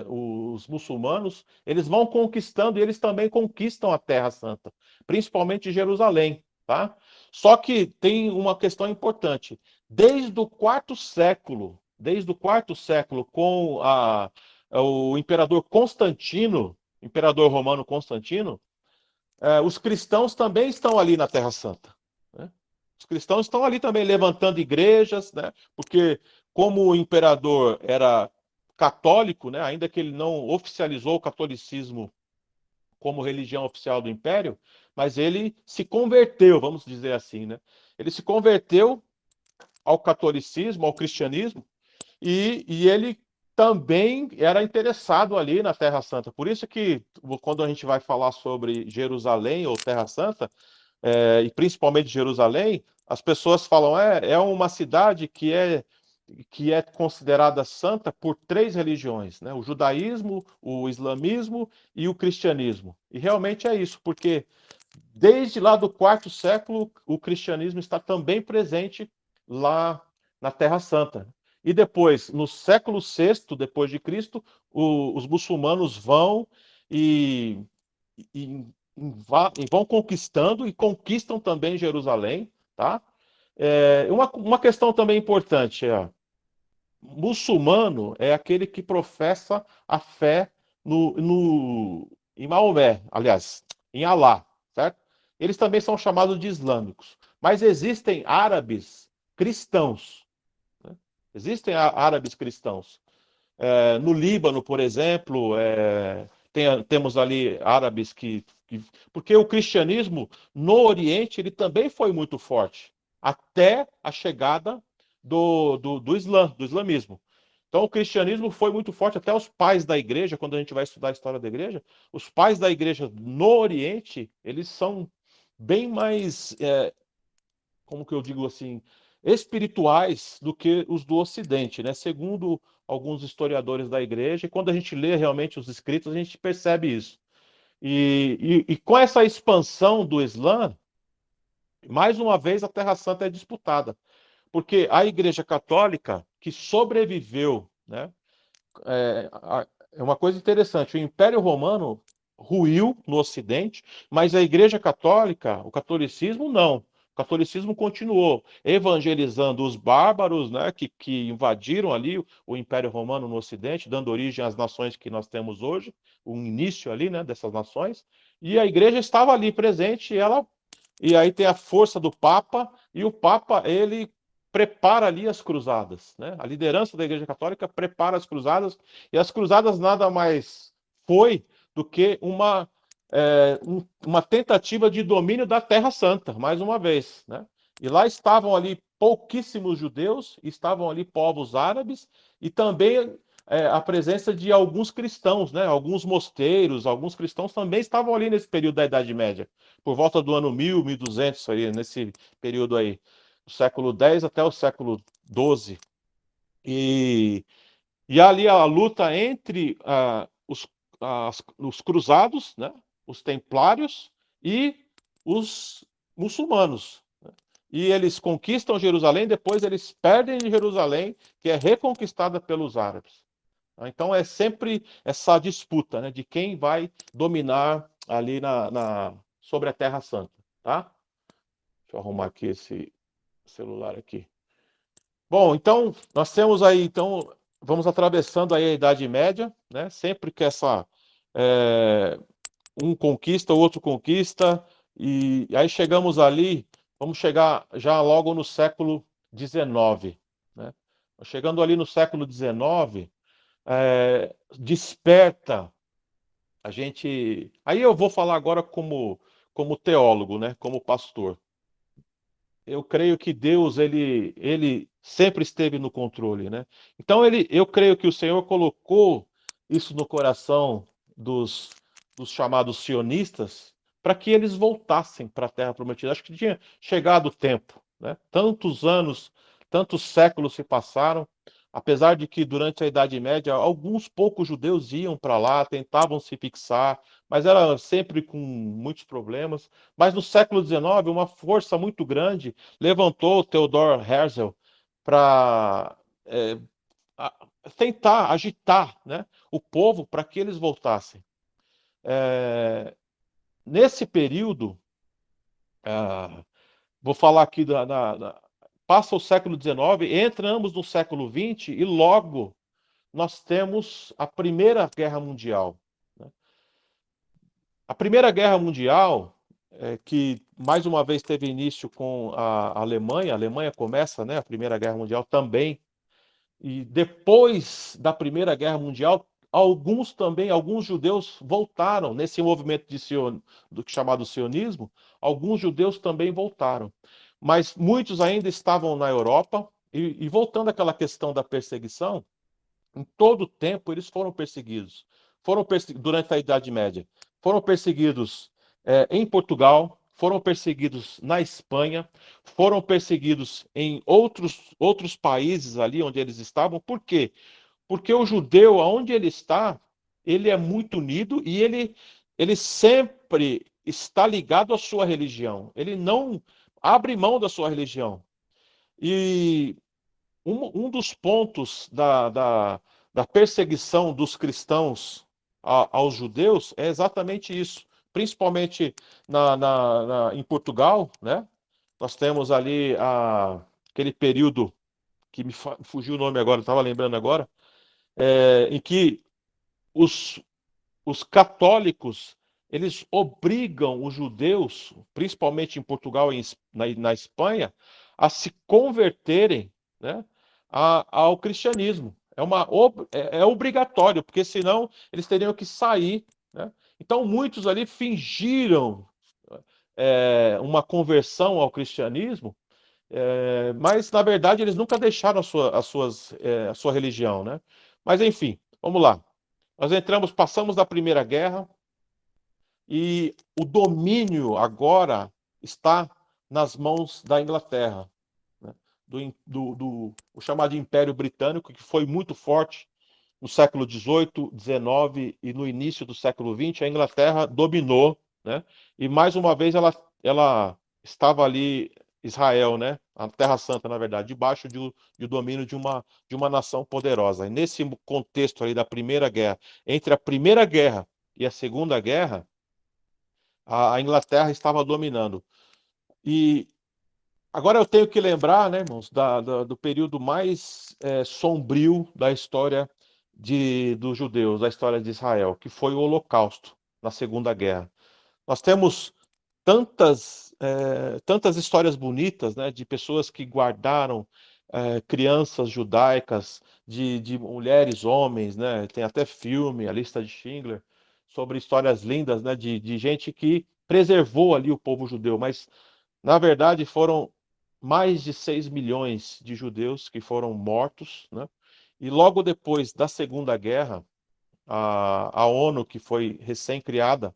os muçulmanos, eles vão conquistando e eles também conquistam a Terra Santa, principalmente Jerusalém, tá? Só que tem uma questão importante. Desde o quarto século, com o imperador Constantino, imperador romano Constantino, os cristãos também estão ali na Terra Santa, né? Os cristãos estão ali também levantando igrejas, né? Porque como o imperador era católico, né? Ainda que ele não oficializou o catolicismo como religião oficial do império, mas ele se converteu, vamos dizer assim, né? Ele se converteu ao catolicismo, ao cristianismo, e ele também era interessado ali na Terra Santa. Por isso que, quando a gente vai falar sobre Jerusalém ou Terra Santa, e principalmente Jerusalém, as pessoas falam, é uma cidade que é considerada santa por três religiões, né? O judaísmo, o islamismo e o cristianismo. E realmente é isso, porque desde lá do quarto século, o cristianismo está também presente lá na Terra Santa. E depois, no século VI, depois de Cristo, os muçulmanos vão e, e, e vão conquistando e conquistam também Jerusalém, tá? Uma questão também importante muçulmano é aquele que professa a fé em Maomé, aliás, em Alá, certo? Eles também são chamados de islâmicos. Mas existem árabes cristãos, né? Existem árabes cristãos. No Líbano, por exemplo, temos ali árabes porque o cristianismo no Oriente ele também foi muito forte, até a chegada do islamismo. Então, o cristianismo foi muito forte, até os pais da igreja, quando a gente vai estudar a história da igreja, os pais da igreja no Oriente, eles são bem mais, como que eu digo assim, espirituais do que os do Ocidente, né? Segundo alguns historiadores da igreja, e quando a gente lê realmente os escritos, a gente percebe isso. E com essa expansão do Islã, mais uma vez a Terra Santa é disputada, porque a Igreja Católica, que sobreviveu, né? É, é uma coisa interessante, o Império Romano ruiu no Ocidente, mas a Igreja Católica, o catolicismo, não. O catolicismo continuou evangelizando os bárbaros, né, que invadiram ali o Império Romano no Ocidente, dando origem às nações que nós temos hoje, o início ali, né, dessas nações, e a igreja estava ali presente, e aí tem a força do Papa, e o Papa, ele prepara ali as cruzadas, né? A liderança da Igreja Católica prepara as cruzadas, e as cruzadas nada mais foi do que uma tentativa de domínio da Terra Santa, mais uma vez, né? E lá estavam ali pouquíssimos judeus, estavam ali povos árabes, e também a presença de alguns cristãos, né? Alguns mosteiros, alguns cristãos também estavam ali nesse período da Idade Média, por volta do ano 1000, 1200, aí, nesse período aí, do século X até o século XII. E ali a luta entre os cruzados, né, os templários e os muçulmanos. E eles conquistam Jerusalém, depois eles perdem Jerusalém, que é reconquistada pelos árabes. Então é sempre essa disputa, né, de quem vai dominar ali sobre a Terra Santa, tá? Deixa eu arrumar aqui esse celular aqui. Bom, então nós temos aí, então vamos atravessando aí a Idade Média, né? Sempre que um conquista, o outro conquista, e aí chegamos ali, vamos chegar já logo no século XIX, né? Chegando ali no século XIX, desperta a gente. Aí eu vou falar agora como teólogo, né? Como pastor. Eu creio que Deus ele sempre esteve no controle, né? Então eu creio que o Senhor colocou isso no coração dos chamados sionistas para que eles voltassem para a Terra Prometida. Acho que tinha chegado o tempo, né? Tantos anos, tantos séculos se passaram, apesar de que durante a Idade Média alguns poucos judeus iam para lá, tentavam se fixar, mas era sempre com muitos problemas. Mas no século XIX, uma força muito grande levantou Theodor Herzl para tentar agitar, né, o povo para que eles voltassem. Nesse período, vou falar aqui passa o século XIX, entramos no século XX e logo nós temos a Primeira Guerra Mundial, né? A Primeira Guerra Mundial, que mais uma vez teve início com a Alemanha começa, né, a Primeira Guerra Mundial também, e depois da Primeira Guerra Mundial, alguns judeus voltaram nesse movimento do chamado sionismo, alguns judeus também voltaram, mas muitos ainda estavam na Europa, e voltando àquela questão da perseguição, em todo o tempo eles foram perseguidos. Durante a Idade Média. Foram perseguidos em Portugal, foram perseguidos na Espanha, foram perseguidos em outros países ali onde eles estavam. Por quê? Porque o judeu, aonde ele está, ele é muito unido e ele sempre está ligado à sua religião. Ele não abre mão da sua religião. E um dos pontos da perseguição dos cristãos aos judeus é exatamente isso. Principalmente em Portugal, né? Nós temos ali aquele período que fugiu o nome agora, estava lembrando agora, em que os, os católicos eles obrigam os judeus, principalmente em Portugal e na Espanha, a se converterem, né, ao cristianismo. É obrigatório, porque senão eles teriam que sair. Né? Então, muitos ali fingiram uma conversão ao cristianismo, mas, na verdade, eles nunca deixaram a sua religião. Né? Mas, enfim, vamos lá. Nós passamos da Primeira Guerra, e o domínio agora está nas mãos da Inglaterra, né? O chamado Império Britânico, que foi muito forte no século XVIII, XIX e no início do século XX. A Inglaterra dominou, né? E mais uma vez ela estava ali, Israel, né? A Terra Santa, na verdade, debaixo de domínio de uma nação poderosa. E nesse contexto ali da Primeira Guerra, entre a Primeira Guerra e a Segunda Guerra, a Inglaterra estava dominando. E agora eu tenho que lembrar, né, irmãos, do período mais sombrio da história dos judeus, da história de Israel, que foi o Holocausto, na Segunda Guerra. Nós temos tantas histórias bonitas, né, de pessoas que guardaram crianças judaicas, de mulheres, homens, né, tem até filme, A Lista de Schindler, sobre histórias lindas, né, de gente que preservou ali o povo judeu, mas, na verdade, foram mais de 6 milhões de judeus que foram mortos, né? E logo depois da Segunda Guerra, a ONU, que foi recém-criada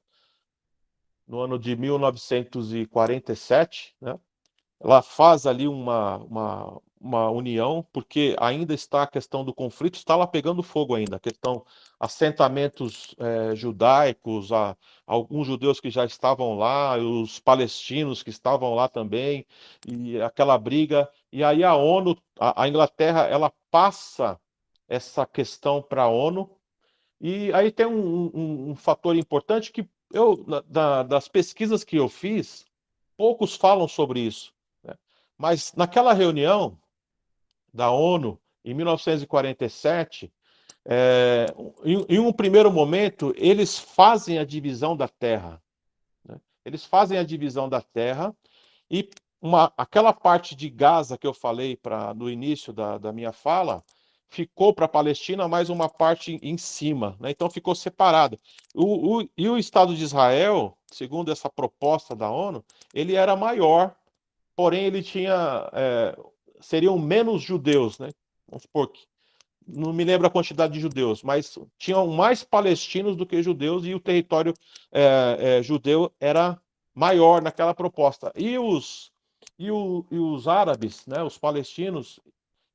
no ano de 1947, né? Ela faz ali uma união, porque ainda está a questão do conflito, está lá pegando fogo ainda, a questão assentamentos judaicos, alguns judeus que já estavam lá, os palestinos que estavam lá também, e aquela briga, e aí a ONU, a Inglaterra, ela passa essa questão para a ONU, e aí tem um fator importante que das pesquisas que eu fiz, poucos falam sobre isso, né? Mas naquela reunião da ONU, em 1947, em um primeiro momento, eles fazem a divisão da Terra. Né? Eles fazem a divisão da Terra e aquela parte de Gaza que eu falei no início da minha fala, ficou para a Palestina, mais uma parte em cima, né? Então ficou separado. E o Estado de Israel, segundo essa proposta da ONU, ele era maior, porém ele seriam menos judeus, né? Vamos supor que, não me lembro a quantidade de judeus, mas tinham mais palestinos do que judeus, e o território judeu era maior naquela proposta. E os árabes, né, os palestinos,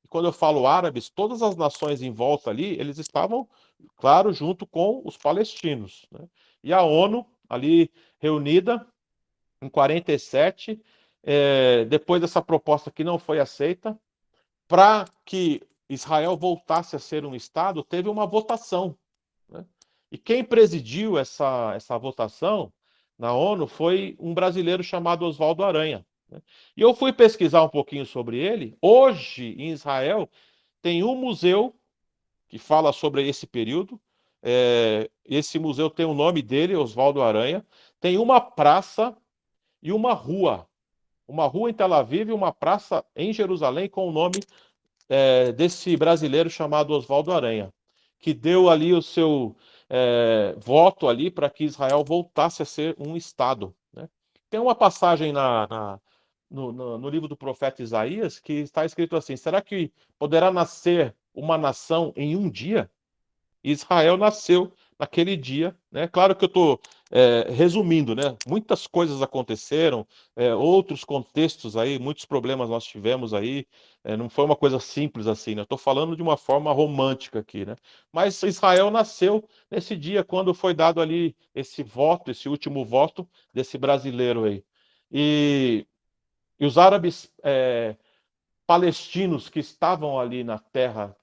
e quando eu falo árabes, todas as nações em volta ali, eles estavam, claro, junto com os palestinos. Né? E a ONU, ali reunida, em 47, depois dessa proposta que não foi aceita, para que Israel voltasse a ser um Estado, teve uma votação. Né? E quem presidiu essa votação na ONU foi um brasileiro chamado Oswaldo Aranha. Né? E eu fui pesquisar um pouquinho sobre ele. Hoje, em Israel, tem um museu que fala sobre esse período, Esse museu tem o nome dele, Oswaldo Aranha. Tem uma praça e uma rua. Uma rua em Tel Aviv e uma praça em Jerusalém com o nome desse brasileiro chamado Oswaldo Aranha, que deu ali o seu voto ali para que Israel voltasse a ser um Estado, né? Tem uma passagem no livro do profeta Isaías que está escrito assim: será que poderá nascer uma nação em um dia? Israel nasceu naquele dia, né? Claro que eu estou resumindo, né? Muitas coisas aconteceram, outros contextos aí, muitos problemas nós tivemos aí, não foi uma coisa simples assim, né? Estou falando de uma forma romântica aqui, né? Mas Israel nasceu nesse dia, quando foi dado ali esse voto, esse último voto desse brasileiro aí. E os árabes palestinos que estavam ali na terra,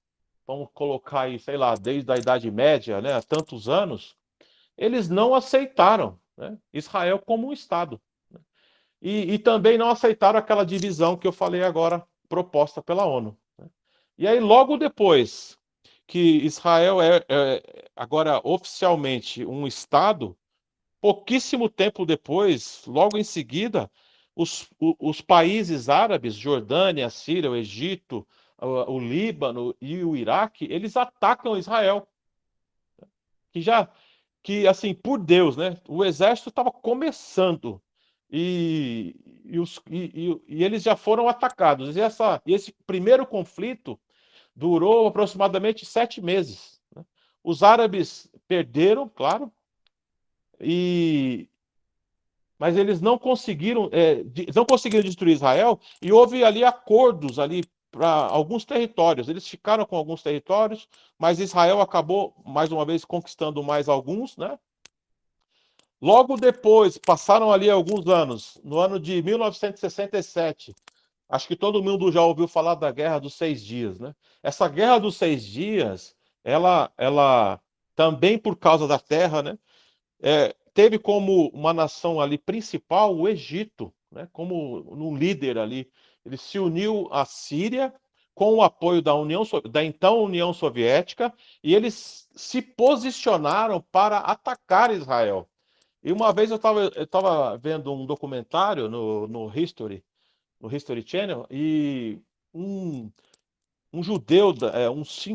vamos colocar aí, sei lá, desde a Idade Média, né, há tantos anos, eles não aceitaram, né, Israel como um Estado. E também não aceitaram aquela divisão que eu falei agora, proposta pela ONU, né? E aí, logo depois que Israel agora oficialmente um Estado, pouquíssimo tempo depois, logo em seguida, os países árabes, Jordânia, Síria, o Egito, o Líbano e o Iraque, eles atacam Israel. Que assim, por Deus, né? O exército estava começando e eles já foram atacados. E esse primeiro conflito durou aproximadamente 7 meses, né? Os árabes perderam, claro, e mas eles não conseguiram destruir Israel, e houve ali acordos ali para alguns territórios. Eles ficaram com alguns territórios, mas Israel acabou mais uma vez conquistando mais alguns, né? Logo depois, passaram ali alguns anos, no ano de 1967, acho que todo mundo já ouviu falar da Guerra dos 6 Dias, né? Essa Guerra dos 6 Dias, ela também por causa da terra, né? Teve como uma nação ali principal o Egito, né, como um líder ali. Ele se uniu à Síria com o apoio da então União Soviética, e eles se posicionaram para atacar Israel. E uma vez eu estava vendo um documentário no History Channel, e um, um judeu,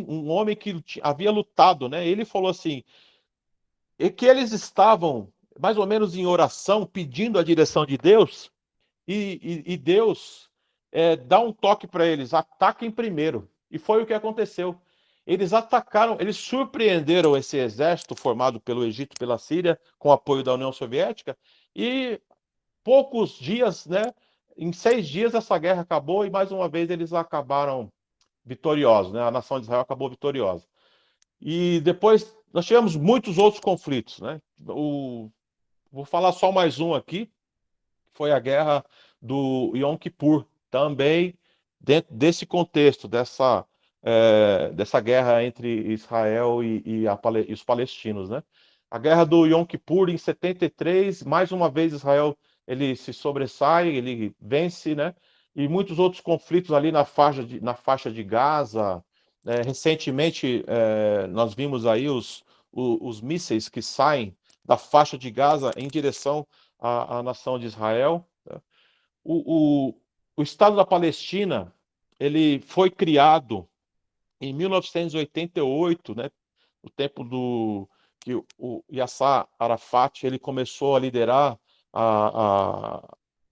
um homem que havia lutado, né? Ele falou assim, e que eles estavam mais ou menos em oração, pedindo a direção de Deus, e Deus dá um toque para eles: ataquem primeiro. E foi o que aconteceu. Eles atacaram, eles surpreenderam esse exército formado pelo Egito e pela Síria, com apoio da União Soviética, e poucos dias, né, em 6 dias essa guerra acabou, e mais uma vez eles acabaram vitoriosos, né? A nação de Israel acabou vitoriosa. E depois nós tivemos muitos outros conflitos, né? Vou falar só mais um aqui, foi a guerra do Yom Kippur, também dentro desse contexto, dessa guerra entre Israel e os palestinos, né? A guerra do Yom Kippur em 73, mais uma vez Israel ele se sobressai, ele vence, né? E muitos outros conflitos ali na faixa de Gaza. Recentemente, nós vimos aí os mísseis que saem da faixa de Gaza em direção à nação de Israel. O, o, o Estado da Palestina, ele foi criado em 1988, né? No tempo que o Yasser Arafat ele começou a liderar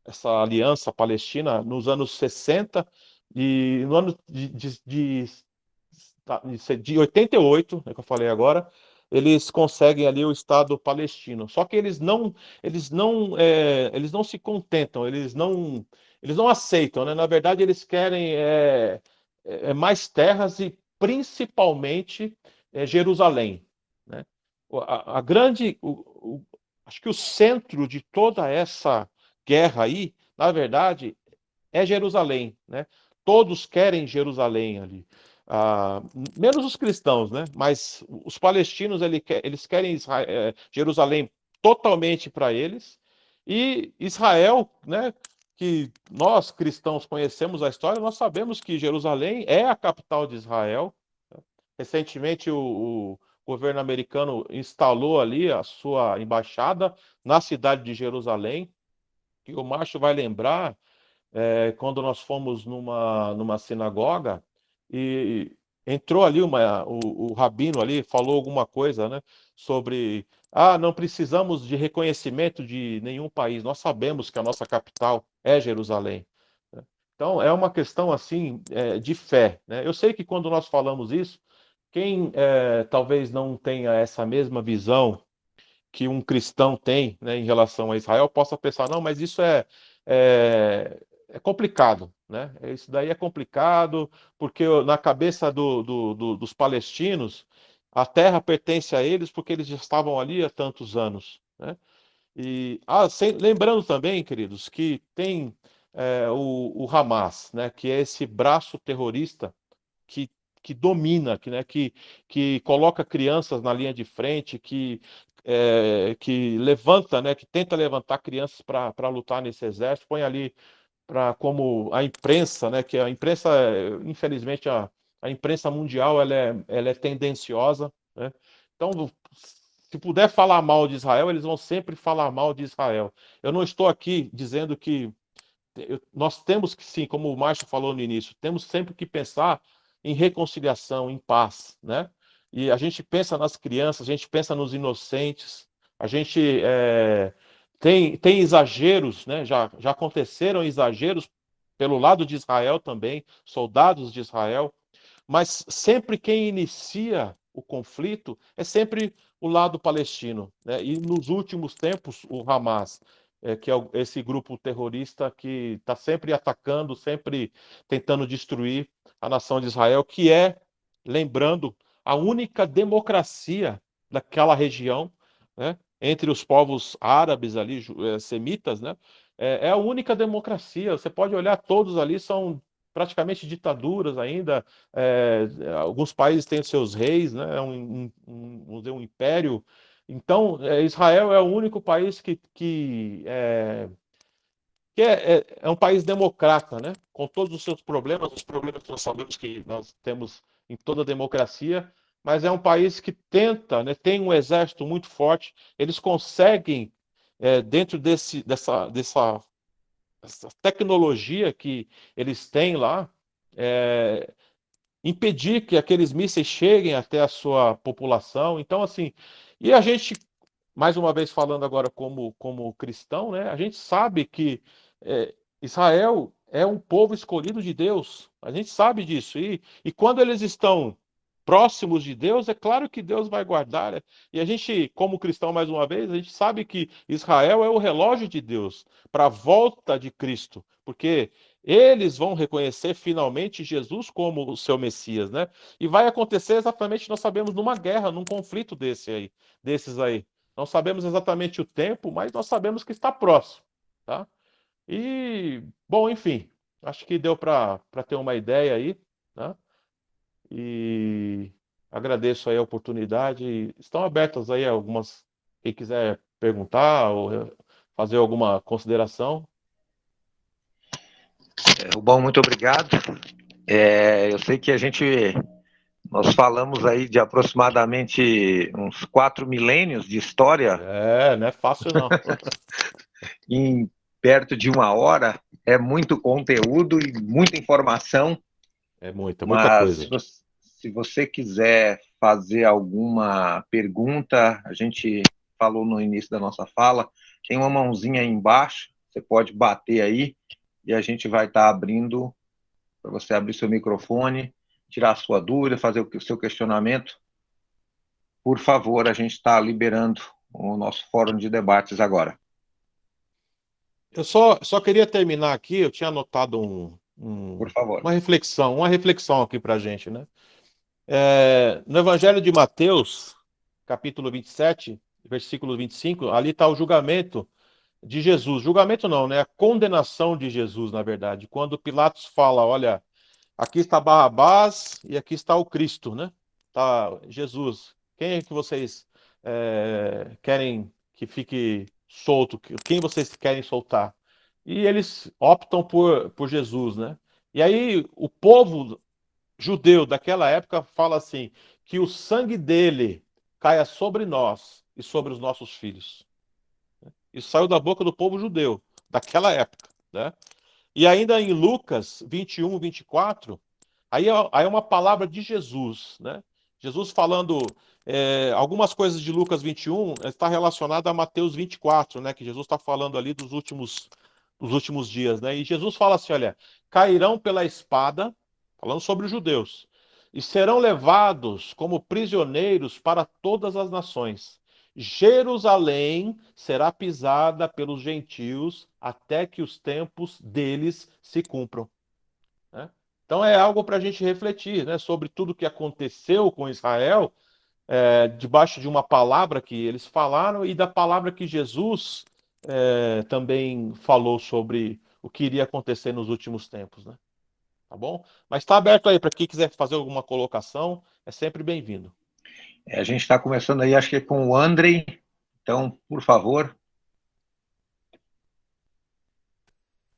essa aliança palestina nos anos 60, e no ano de 88, né, que eu falei agora, eles conseguem ali o Estado palestino. Só que eles não se contentam, eles não aceitam, né? Na verdade, eles querem mais terras, e principalmente Jerusalém, né? Acho que o centro de toda essa guerra aí, na verdade, é Jerusalém, né? Todos querem Jerusalém ali. Ah, menos os cristãos, né? Mas os palestinos eles querem Jerusalém totalmente para eles, e Israel, né? Que nós cristãos conhecemos a história, nós sabemos que Jerusalém é a capital de Israel. Recentemente, governo americano instalou ali a sua embaixada na cidade de Jerusalém, que o Márcio vai lembrar, quando nós fomos numa sinagoga e entrou ali o rabino ali, falou alguma coisa, né, sobre, não precisamos de reconhecimento de nenhum país, nós sabemos que a nossa capital é Jerusalém. Então, é uma questão, assim, de fé, né? Eu sei que quando nós falamos isso, quem talvez não tenha essa mesma visão que um cristão tem, né, em relação a Israel, possa pensar, não, mas isso é complicado, né? Isso daí é complicado, porque na cabeça dos palestinos, a terra pertence a eles porque eles já estavam ali há tantos anos, né? E lembrando também, queridos, que tem o Hamas, né, que é esse braço terrorista que, que domina, que coloca crianças na linha de frente, que levanta, né, que tenta levantar crianças para lutar nesse exército, põe ali como a imprensa, né, que a imprensa, infelizmente, a imprensa mundial ela é tendenciosa, né? Então, se puder falar mal de Israel, eles vão sempre falar mal de Israel. Eu não estou aqui dizendo que nós temos que, sim, como o Márcio falou no início, temos sempre que pensar em reconciliação, em paz, né? E a gente pensa nas crianças, a gente pensa nos inocentes, a gente tem exageros, né? Já aconteceram exageros pelo lado de Israel também, soldados de Israel, mas sempre quem inicia o conflito é sempre o lado palestino, né? E nos últimos tempos, o Hamas, que é esse grupo terrorista que está sempre atacando, sempre tentando destruir a nação de Israel, que é, lembrando, a única democracia daquela região, né? Entre os povos árabes ali, semitas, né? É a única democracia. Você pode olhar, todos ali são praticamente ditaduras ainda. Alguns países têm seus reis, né? É vamos dizer, um império. Então, Israel é o único país que é um país democrata, né? Com todos os seus problemas, os problemas que nós sabemos que nós temos em toda democracia, mas é um país que tenta, né? Tem um exército muito forte, eles conseguem, dentro dessa tecnologia que eles têm lá, é, impedir que aqueles mísseis cheguem até a sua população. Então, assim, e a gente, mais uma vez falando agora como cristão, né, a gente sabe que Israel é um povo escolhido de Deus. A gente sabe disso. E quando eles estão próximos de Deus, é claro que Deus vai guardar, né? E a gente, como cristão, mais uma vez, a gente sabe que Israel é o relógio de Deus para a volta de Cristo, porque eles vão reconhecer finalmente Jesus como o seu Messias, né? E vai acontecer exatamente, nós sabemos, numa guerra, num conflito desses aí. Não sabemos exatamente o tempo, mas nós sabemos que está próximo, tá? E, bom, enfim, acho que deu para ter uma ideia aí, né? E agradeço aí a oportunidade. Estão abertas aí algumas, quem quiser perguntar ou fazer alguma consideração. Rubão, muito obrigado. Eu sei que nós falamos aí de aproximadamente uns 4 milênios de história Não é fácil não. em perto de 1 hora. É muito conteúdo e muita informação, É muita mas coisa. se você quiser fazer alguma pergunta, a gente falou no início da nossa fala, tem uma mãozinha aí embaixo, você pode bater aí e a gente vai estar abrindo para você abrir seu microfone, tirar a sua dúvida, fazer o seu questionamento. Por favor, a gente está liberando o nosso fórum de debates agora. Eu só queria terminar aqui, eu tinha anotado Por favor. uma reflexão aqui para a gente, né? No Evangelho de Mateus, capítulo 27, versículo 25, ali está o julgamento de Jesus. Julgamento não, né? A condenação de Jesus, na verdade. Quando Pilatos fala, olha, aqui está Barrabás e aqui está o Cristo, né? Tá Jesus. Quem é que vocês querem que fique solto? Quem vocês querem soltar? E eles optam por Jesus, né? E aí o povo judeu daquela época fala assim, que o sangue dele caia sobre nós e sobre os nossos filhos. Isso saiu da boca do povo judeu, daquela época, né? E ainda em Lucas 21, 24, aí é uma palavra de Jesus, né? Jesus falando algumas coisas de Lucas 21 está relacionada a Mateus 24, né? Que Jesus está falando ali dos últimos dias, né? E Jesus fala assim, olha, cairão pela espada, falando sobre os judeus, e serão levados como prisioneiros para todas as nações. Jerusalém será pisada pelos gentios até que os tempos deles se cumpram, né? Então é algo para a gente refletir, né, sobre tudo que aconteceu com Israel, debaixo de uma palavra que eles falaram e da palavra que Jesus também falou sobre o que iria acontecer nos últimos tempos, né? Tá bom? Mas está aberto aí para quem quiser fazer alguma colocação, é sempre bem-vindo. A gente está começando aí, acho que é com o Andrei. Então, por favor.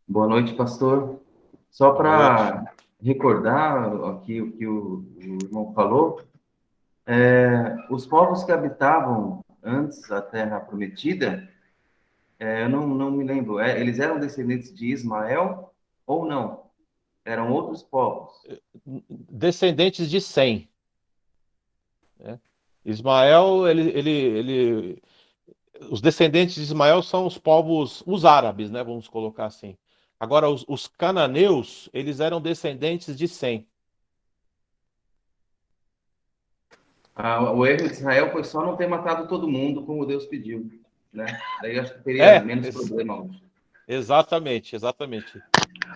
Boa noite, pastor. Só para recordar aqui o que o irmão falou, os povos que habitavam antes a Terra Prometida, eu não me lembro, eles eram descendentes de Ismael ou não? Eram outros povos? Descendentes de Sem, né? Ismael, os descendentes de Ismael são os povos, os árabes, né? Vamos colocar assim. Agora, os cananeus, eles eram descendentes de Sem. O erro de Israel foi só não ter matado todo mundo como Deus pediu, né? Daí acho que teria menos problema hoje. Exatamente.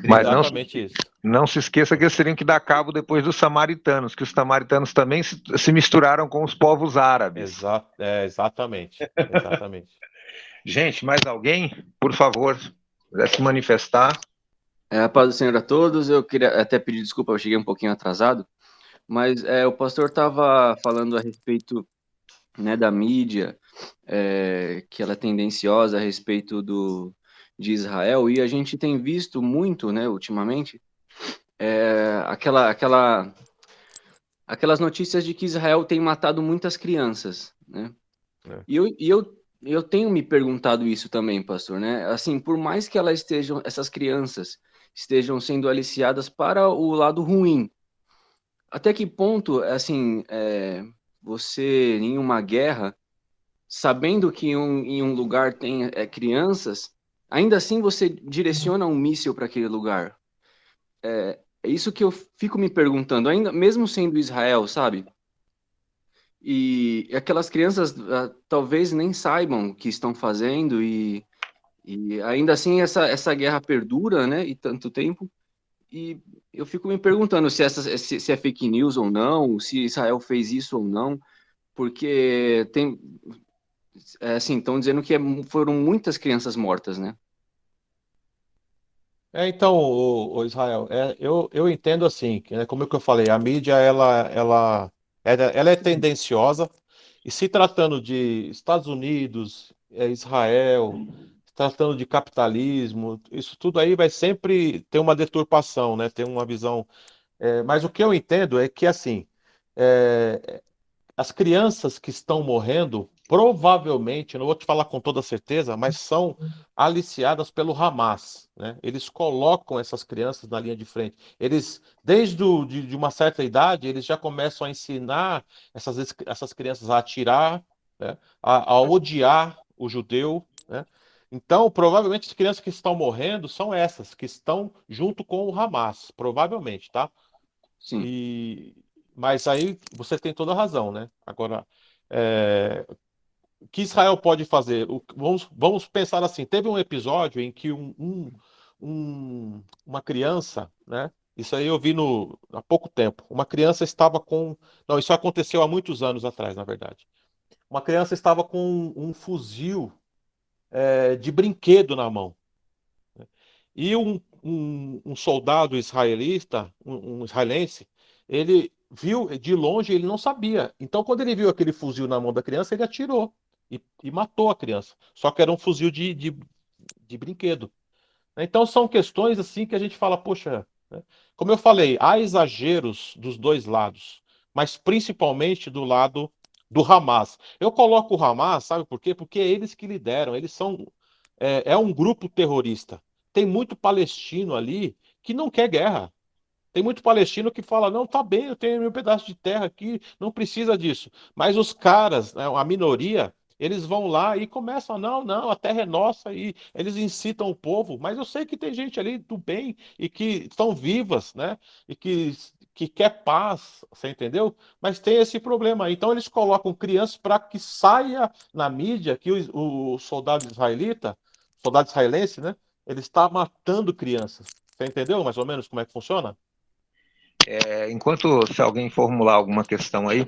Mas Exatamente isso. Não se esqueça que eles teriam que dar cabo depois dos samaritanos, que os samaritanos também se misturaram com os povos árabes. Exatamente. Gente, mais alguém, por favor, quiser se manifestar. A paz do Senhor a todos. Eu queria até pedir desculpa, eu cheguei um pouquinho atrasado, mas o pastor estava falando a respeito, né, da mídia, que ela é tendenciosa a respeito de Israel, e a gente tem visto muito, né, ultimamente, aquelas notícias de que Israel tem matado muitas crianças, né? E eu tenho me perguntado isso também, pastor, né? Assim, por mais que essas crianças estejam sendo aliciadas para o lado ruim, até que ponto, assim, você em uma guerra, sabendo que em um lugar tem crianças, ainda assim você direciona um míssil para aquele lugar? É isso que eu fico me perguntando, ainda mesmo sendo Israel, sabe? E aquelas crianças talvez nem saibam o que estão fazendo e ainda assim essa guerra perdura, né? E tanto tempo. E eu fico me perguntando se é fake news ou não, se Israel fez isso ou não, porque assim, estão dizendo que foram muitas crianças mortas, né? Então, o Israel, eu entendo assim, que, né, como é que eu falei, a mídia ela é tendenciosa, e se tratando de Estados Unidos, Israel, se tratando de capitalismo, isso tudo aí vai sempre ter uma deturpação, né? Ter uma visão. Mas o que eu entendo é que assim, é, as crianças que estão morrendo, provavelmente, não vou te falar com toda certeza, mas são aliciadas pelo Hamas, né? Eles colocam essas crianças na linha de frente. Eles, de uma certa idade, eles já começam a ensinar essas crianças a atirar, né? A odiar o judeu, né? Então, provavelmente, as crianças que estão morrendo são essas, que estão junto com o Hamas, provavelmente, tá? Sim. Mas aí você tem toda a razão, né? Agora, o que Israel pode fazer? Vamos pensar assim: teve um episódio em que uma criança, né? Isso aí eu vi há pouco tempo. Uma criança estava com. Não, isso aconteceu há muitos anos atrás, na verdade. Uma criança estava com um fuzil de brinquedo na mão. E um soldado israelita, um israelense, ele viu de longe, ele não sabia. Então, quando ele viu aquele fuzil na mão da criança, ele atirou e matou a criança. Só que era um fuzil de brinquedo. Então, são questões assim que a gente fala, poxa, né? Como eu falei, há exageros dos dois lados, mas principalmente do lado do Hamas. Eu coloco o Hamas, sabe por quê? Porque é eles que lideram, eles são é um grupo terrorista. Tem muito palestino ali que não quer guerra. Tem muito palestino que fala, não, tá bem, eu tenho meu pedaço de terra aqui, não precisa disso. Mas os caras, né, a minoria, eles vão lá e começam, não, não, a terra é nossa, e eles incitam o povo. Mas eu sei que tem gente ali do bem e que estão vivas, né? E que quer paz, você entendeu? Mas tem esse problema. Então eles colocam crianças para que saia na mídia que o soldado israelita, soldado israelense, né? Ele está matando crianças. Você entendeu mais ou menos como é que funciona? Enquanto se alguém formular alguma questão aí,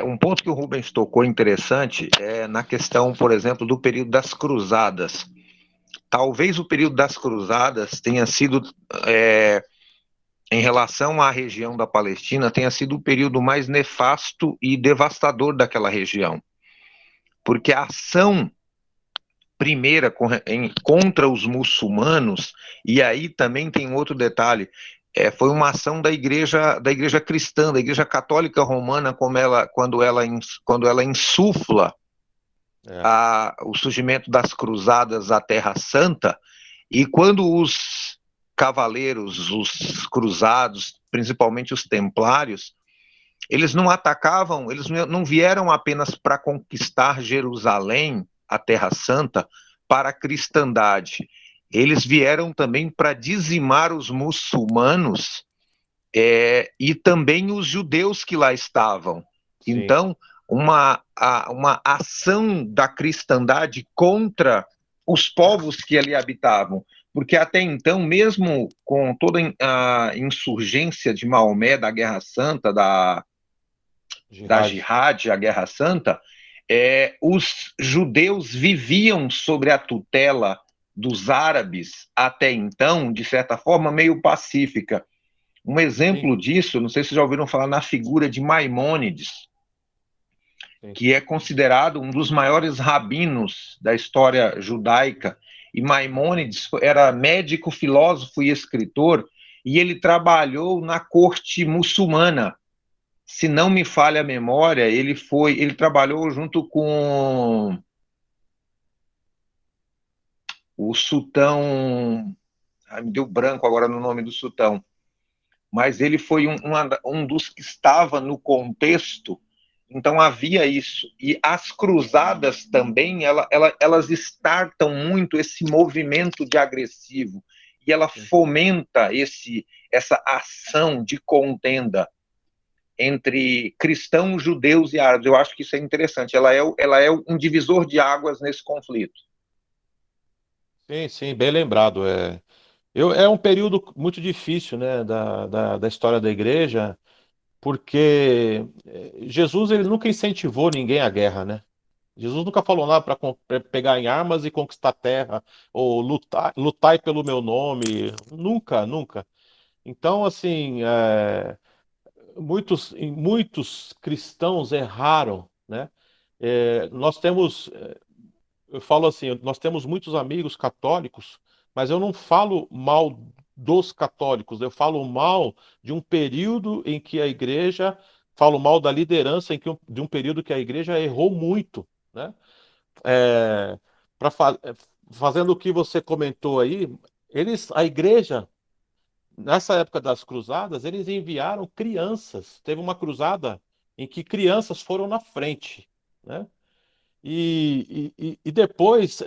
um ponto que o Rubens tocou interessante é na questão, por exemplo, do período das cruzadas. Talvez o período das cruzadas tenha sido, em relação à região da Palestina, tenha sido o período mais nefasto e devastador daquela região. Porque a ação primeira contra os muçulmanos, e aí também tem outro detalhe, foi uma ação da igreja cristã, da igreja católica romana, quando ela insufla o surgimento das cruzadas à Terra Santa, e quando os cavaleiros, os cruzados, principalmente os templários, eles não atacavam, eles não vieram apenas para conquistar Jerusalém, a Terra Santa, para a cristandade. Eles vieram também para dizimar os muçulmanos e também os judeus que lá estavam. Sim. Então, uma ação da cristandade contra os povos que ali habitavam. Porque até então, mesmo com toda a insurgência de Maomé, da Guerra Santa, da Jihad, a Guerra Santa, os judeus viviam sobre a tutela dos árabes até então, de certa forma, meio pacífica. Um exemplo disso, não sei se vocês já ouviram falar na figura de Maimônides, que é considerado um dos maiores rabinos da história judaica. E Maimônides era médico, filósofo e escritor, e ele trabalhou na corte muçulmana. Se não me falha a memória, ele trabalhou junto com o sultão, me deu branco agora no nome do sultão, mas ele foi um dos que estava no contexto, então havia isso. E as cruzadas também, elas startam muito esse movimento de agressivo, e ela fomenta essa ação de contenda entre cristãos, judeus e árabes. Eu acho que isso é interessante. Ela é um divisor de águas nesse conflito. Sim, sim, bem lembrado. É um período muito difícil, né, da história da igreja, porque Jesus ele nunca incentivou ninguém à guerra, né? Jesus nunca falou nada para pegar em armas e conquistar terra, ou lutai pelo meu nome. Nunca, nunca. Então, assim, muitos cristãos erraram, né? Nós temos, eu falo assim, nós temos muitos amigos católicos, mas eu não falo mal dos católicos, eu falo mal de um período em que a igreja, falo mal da liderança de um período que a igreja errou muito, né? É, fazendo o que você comentou aí, a igreja nessa época das cruzadas, eles enviaram crianças. Teve uma cruzada em que crianças foram na frente, né? E depois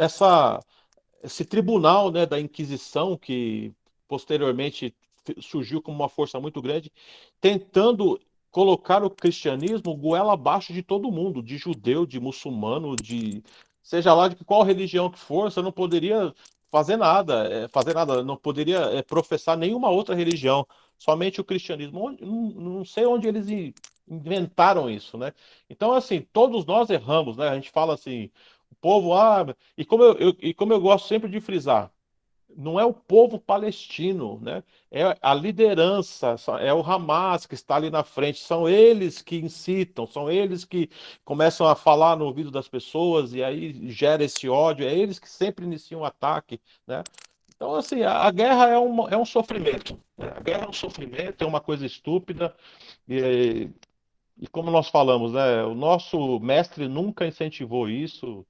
esse tribunal, né, da Inquisição, que posteriormente surgiu como uma força muito grande, tentando colocar o cristianismo goela abaixo de todo mundo, de judeu, de muçulmano, de seja lá de qual religião que for, você não poderia fazer nada, não poderia professar nenhuma outra religião, somente o cristianismo. Não sei onde eles inventaram isso, né? Então, assim, todos nós erramos, né? A gente fala assim, o povo, e como eu gosto sempre de frisar, não é o povo palestino, né? É a liderança, é o Hamas que está ali na frente, são eles que incitam, são eles que começam a falar no ouvido das pessoas e aí gera esse ódio, é eles que sempre iniciam o ataque, né? Então, assim, a guerra é um sofrimento, né? A guerra é um sofrimento, é uma coisa estúpida, E como nós falamos, né, o nosso mestre nunca incentivou isso,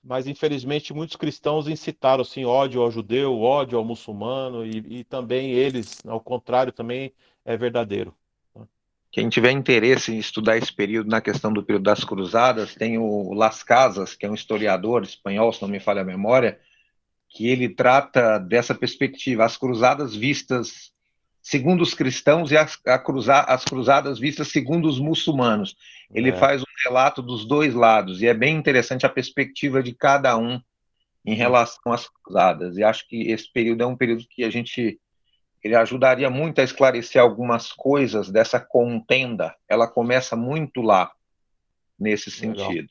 mas infelizmente muitos cristãos incitaram assim, ódio ao judeu, ódio ao muçulmano, e também eles, ao contrário, também é verdadeiro. Quem tiver interesse em estudar esse período, na questão do período das cruzadas, tem o Las Casas, que é um historiador espanhol, se não me falha a memória, que ele trata dessa perspectiva, as cruzadas vistas segundo os cristãos e as cruzadas vistas segundo os muçulmanos. Ele faz um relato dos dois lados, e é bem interessante a perspectiva de cada um em relação às cruzadas. E acho que esse período é um período que ele ajudaria muito a esclarecer algumas coisas dessa contenda. Ela começa muito lá, nesse Legal. sentido.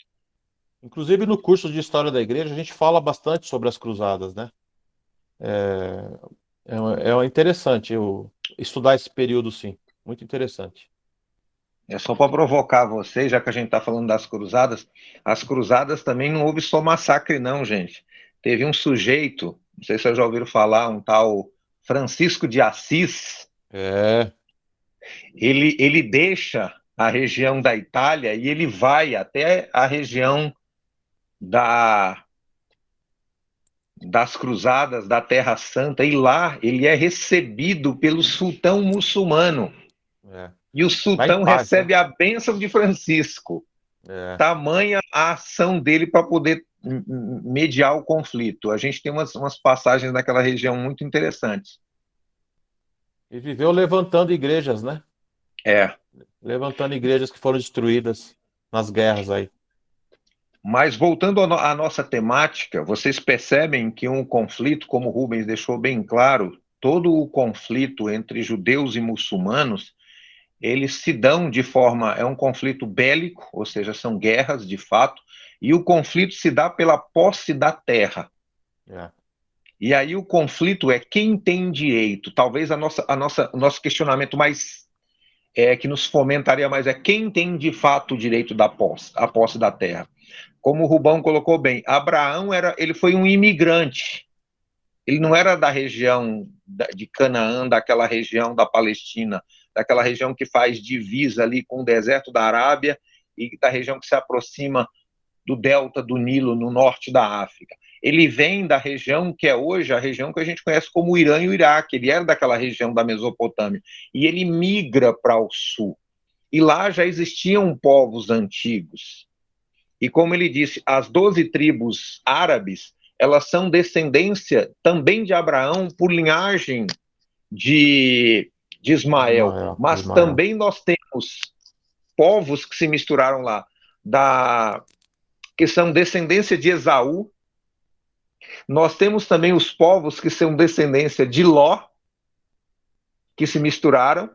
Inclusive no curso de História da Igreja a gente fala bastante sobre as cruzadas, né? É interessante estudar esse período, sim. Muito interessante. É só para provocar vocês, já que a gente está falando das cruzadas, as cruzadas também não houve só massacre, não, gente. Teve um sujeito, não sei se vocês já ouviram falar, um tal Francisco de Assis. Ele deixa a região da Itália e ele vai até a região das cruzadas da Terra Santa, e lá ele é recebido pelo sultão muçulmano. E o sultão recebe a bênção de Francisco. Tamanha a ação dele para poder mediar o conflito. A gente tem umas passagens naquela região muito interessantes. E viveu levantando igrejas, né? Levantando igrejas que foram destruídas nas guerras aí. Mas voltando à nossa temática, vocês percebem que um conflito, como o Rubens deixou bem claro, todo o conflito entre judeus e muçulmanos, eles se dão de forma, é um conflito bélico, ou seja, são guerras de fato, e o conflito se dá pela posse da terra. E aí o conflito é quem tem direito. Talvez o nosso questionamento mais que nos fomentaria mais é quem tem de fato o direito da posse, a posse da terra. Como o Rubão colocou bem, Abraão ele foi um imigrante. Ele não era da região de Canaã, daquela região da Palestina, daquela região que faz divisa ali com o deserto da Arábia e da região que se aproxima do delta do Nilo, no norte da África. Ele vem da região que é hoje a região que a gente conhece como o Irã e o Iraque. Ele era daquela região da Mesopotâmia. E ele migra para o sul. E lá já existiam povos antigos. E como ele disse, as 12 tribos árabes, elas são descendência também de Abraão por linhagem de Ismael. Mas também nós temos povos que se misturaram lá, que são descendência de Esaú. Nós temos também os povos que são descendência de Ló, que se misturaram.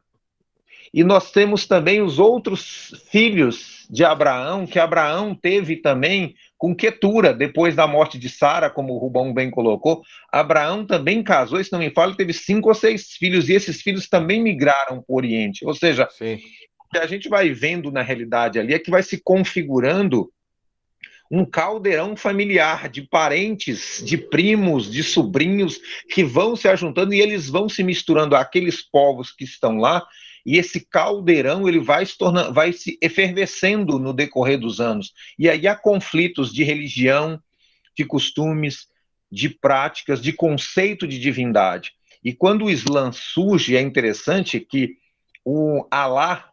E nós temos também os outros filhos de Abraão, que Abraão teve também com Quetura, depois da morte de Sara, como o Rubão bem colocou. Abraão também casou, se não me falo, teve 5 ou 6 filhos, e esses filhos também migraram para o Oriente. Ou seja, o que a gente vai vendo na realidade ali é que vai se configurando um caldeirão familiar de parentes, de primos, de sobrinhos, que vão se ajuntando e eles vão se misturando àqueles povos que estão lá, e esse caldeirão ele vai se efervescendo no decorrer dos anos. E aí há conflitos de religião, de costumes, de práticas, de conceito de divindade. E quando o Islã surge, é interessante que o Alá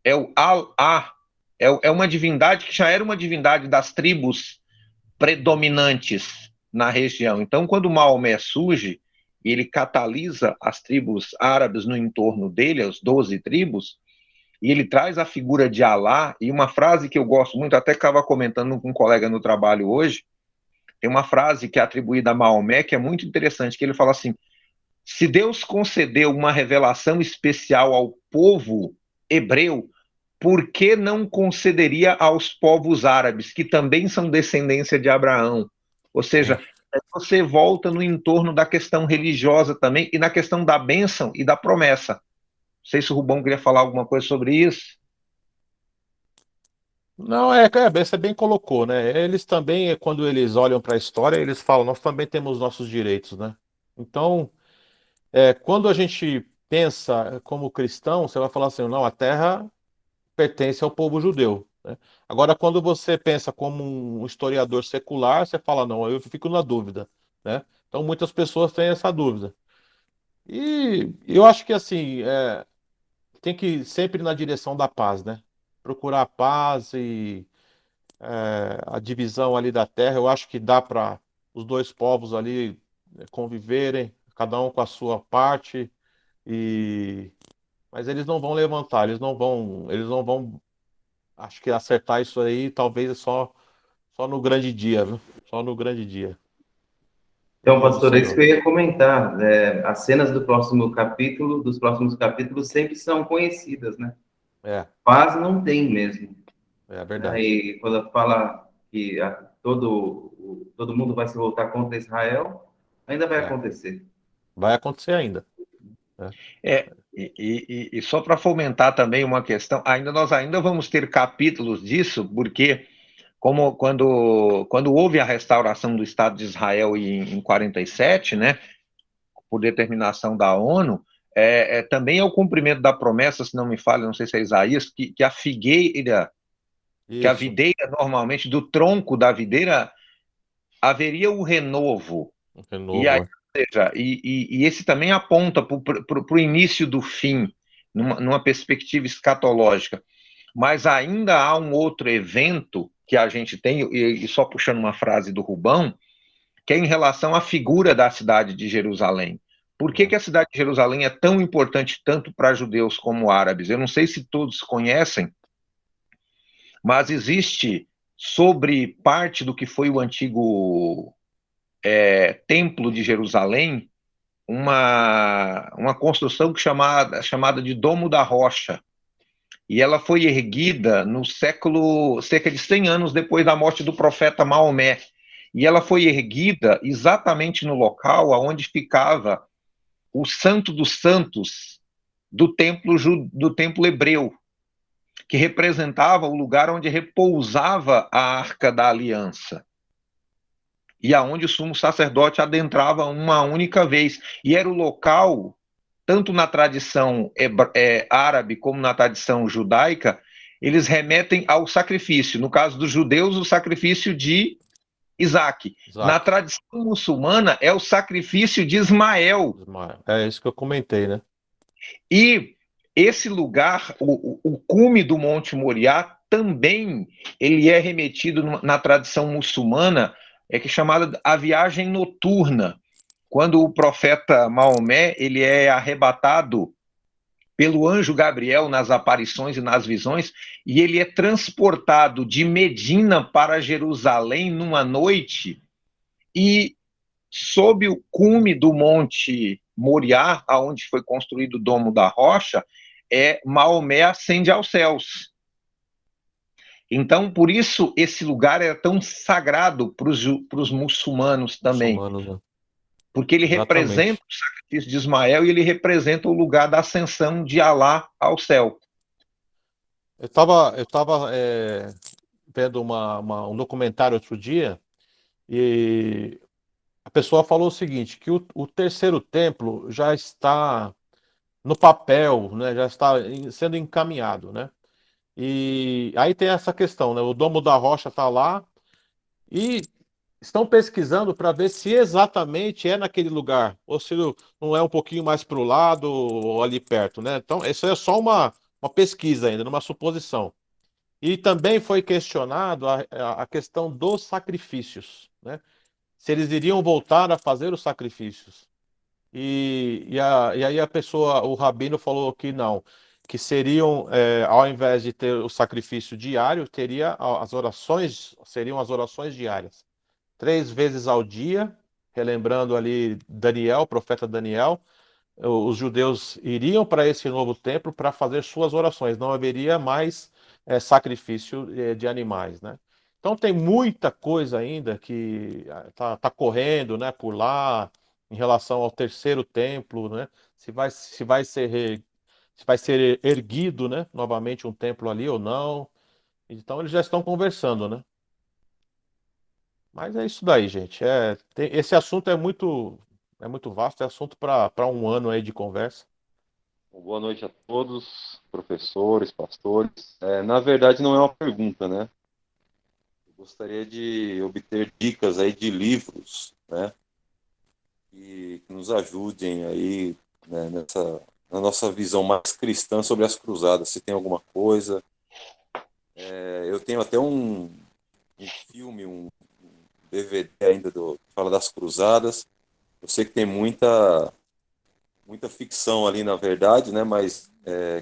é o Al-Ah, é uma divindade que já era uma divindade das tribos predominantes na região. Então, quando Maomé surge, ele catalisa as tribos árabes no entorno dele, as 12 tribos, e ele traz a figura de Alá, e uma frase que eu gosto muito, até estava comentando com um colega no trabalho hoje, tem uma frase que é atribuída a Maomé, que é muito interessante, que ele fala assim, se Deus concedeu uma revelação especial ao povo hebreu, por que não concederia aos povos árabes, que também são descendência de Abraão? Ou seja, você volta no entorno da questão religiosa também e na questão da bênção e da promessa. Não sei se o Rubão queria falar alguma coisa sobre isso. Não, você bem colocou, né? Eles também, quando eles olham para a história, eles falam, nós também temos nossos direitos, né? Então, quando a gente pensa como cristão, você vai falar assim, não, a terra pertence ao povo judeu, né? Agora, quando você pensa como um historiador secular, você fala, não, eu fico na dúvida, né? Então, muitas pessoas têm essa dúvida. E eu acho que, assim, tem que ir sempre na direção da paz, né? Procurar a paz e a divisão ali da terra. Eu acho que dá para os dois povos ali conviverem, cada um com a sua parte, e mas eles não vão levantar, eles não vão, acho que acertar isso aí, talvez só no grande dia, viu? Só no grande dia, no Então, dia do pastor, é isso que Senhor. eu ia comentar. As cenas do próximo capítulo, dos próximos capítulos, sempre são conhecidas, né? É, Paz não tem mesmo. é Né? verdade. E quando fala que todo mundo vai se voltar contra Israel, ainda vai É, acontecer. vai acontecer ainda, né? E só para fomentar também uma questão, nós ainda vamos ter capítulos disso, porque como quando houve a restauração do Estado de Israel em 47, né, por determinação da ONU, também é o cumprimento da promessa, se não me falha, não sei se é Isaías, que a figueira, que a Isso, videira, normalmente, do tronco da videira, haveria o renovo. um E aí, renovo. ou seja, e esse também aponta para o início do fim, numa perspectiva escatológica. Mas ainda há um outro evento que a gente tem, e só puxando uma frase do Rubão, que é em relação à figura da cidade de Jerusalém. Por que, É. que a cidade de Jerusalém é tão importante tanto para judeus como árabes? Eu não sei se todos conhecem, mas existe sobre parte do que foi o antigo Templo de Jerusalém uma construção chamada de Domo da Rocha. E ela foi erguida no século, cerca de 100 anos depois da morte do profeta Maomé. E ela foi erguida exatamente no local onde ficava o Santo dos Santos do templo hebreu, que representava o lugar onde repousava a Arca da Aliança e aonde o sumo sacerdote adentrava uma única vez. E era o local, tanto na tradição árabe como na tradição judaica, eles remetem ao sacrifício. No caso dos judeus, o sacrifício de Isaac. Na Isaac, tradição muçulmana, é o sacrifício de Ismael. Ismael. É isso que eu comentei, né? E esse lugar, o cume do Monte Moriá, também ele é remetido na tradição muçulmana, que é chamada a viagem noturna, quando o profeta Maomé ele é arrebatado pelo anjo Gabriel nas aparições e nas visões, e ele é transportado de Medina para Jerusalém numa noite, e sob o cume do Monte Moriá, aonde foi construído o Domo da Rocha, Maomé ascende aos céus. Então, por isso, esse lugar é tão sagrado para os muçulmanos também, Muçulmanos, né? porque ele representa Exatamente. o sacrifício de Ismael e ele representa o lugar da ascensão de Alá ao céu. Eu tava vendo um documentário outro dia e a pessoa falou o seguinte, que o terceiro templo já está no papel, né? Já está sendo encaminhado, né? E aí tem essa questão, né? O Domo da Rocha está lá e estão pesquisando para ver se exatamente é naquele lugar, ou se não é um pouquinho mais para o lado ou ali perto, né? Então, isso é só uma pesquisa ainda, uma suposição. E também foi questionado a questão dos sacrifícios, né? Se eles iriam voltar a fazer os sacrifícios. E aí a pessoa, o rabino falou que não, que seriam, ao invés de ter o sacrifício diário, teria as orações, seriam as orações diárias. 3 vezes ao dia, relembrando ali Daniel, o profeta Daniel, os judeus iriam para esse novo templo para fazer suas orações, não haveria mais sacrifício de animais, né? Então tem muita coisa ainda que tá correndo, né, por lá em relação ao terceiro templo, né? Se vai ser erguido, né, novamente um templo ali ou não. Então eles já estão conversando, né? Mas é isso daí, gente. Esse assunto é muito vasto, é assunto para um ano aí de conversa. Boa noite a todos, professores, pastores. Na verdade, não é uma pergunta, né? Eu gostaria de obter dicas aí de livros, né? Que nos ajudem aí, né, na nossa visão mais cristã sobre as cruzadas. Se tem alguma coisa. Eu tenho até um filme, um DVD ainda que fala das cruzadas. Eu sei que tem muita ficção ali, na verdade, né? Mas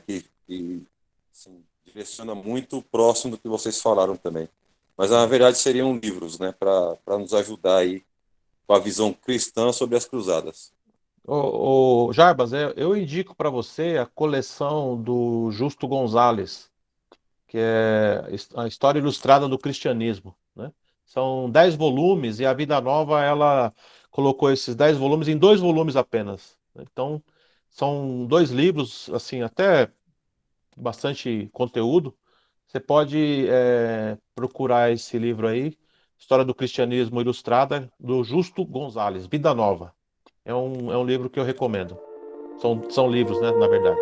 que assim, direciona muito próximo do que vocês falaram também. Mas, na verdade, seriam livros, né? Para nos ajudar aí com a visão cristã sobre as cruzadas. Jarbas, eu indico para você a coleção do Justo Gonzalez, que é a história ilustrada do cristianismo, né? São 10 volumes e a Vida Nova ela colocou esses 10 volumes em 2 volumes apenas. Então, são 2 livros, assim, até bastante conteúdo. Você pode procurar esse livro aí, História do Cristianismo Ilustrada, do Justo Gonzalez, Vida Nova. É um livro que eu recomendo. São livros, né, na verdade.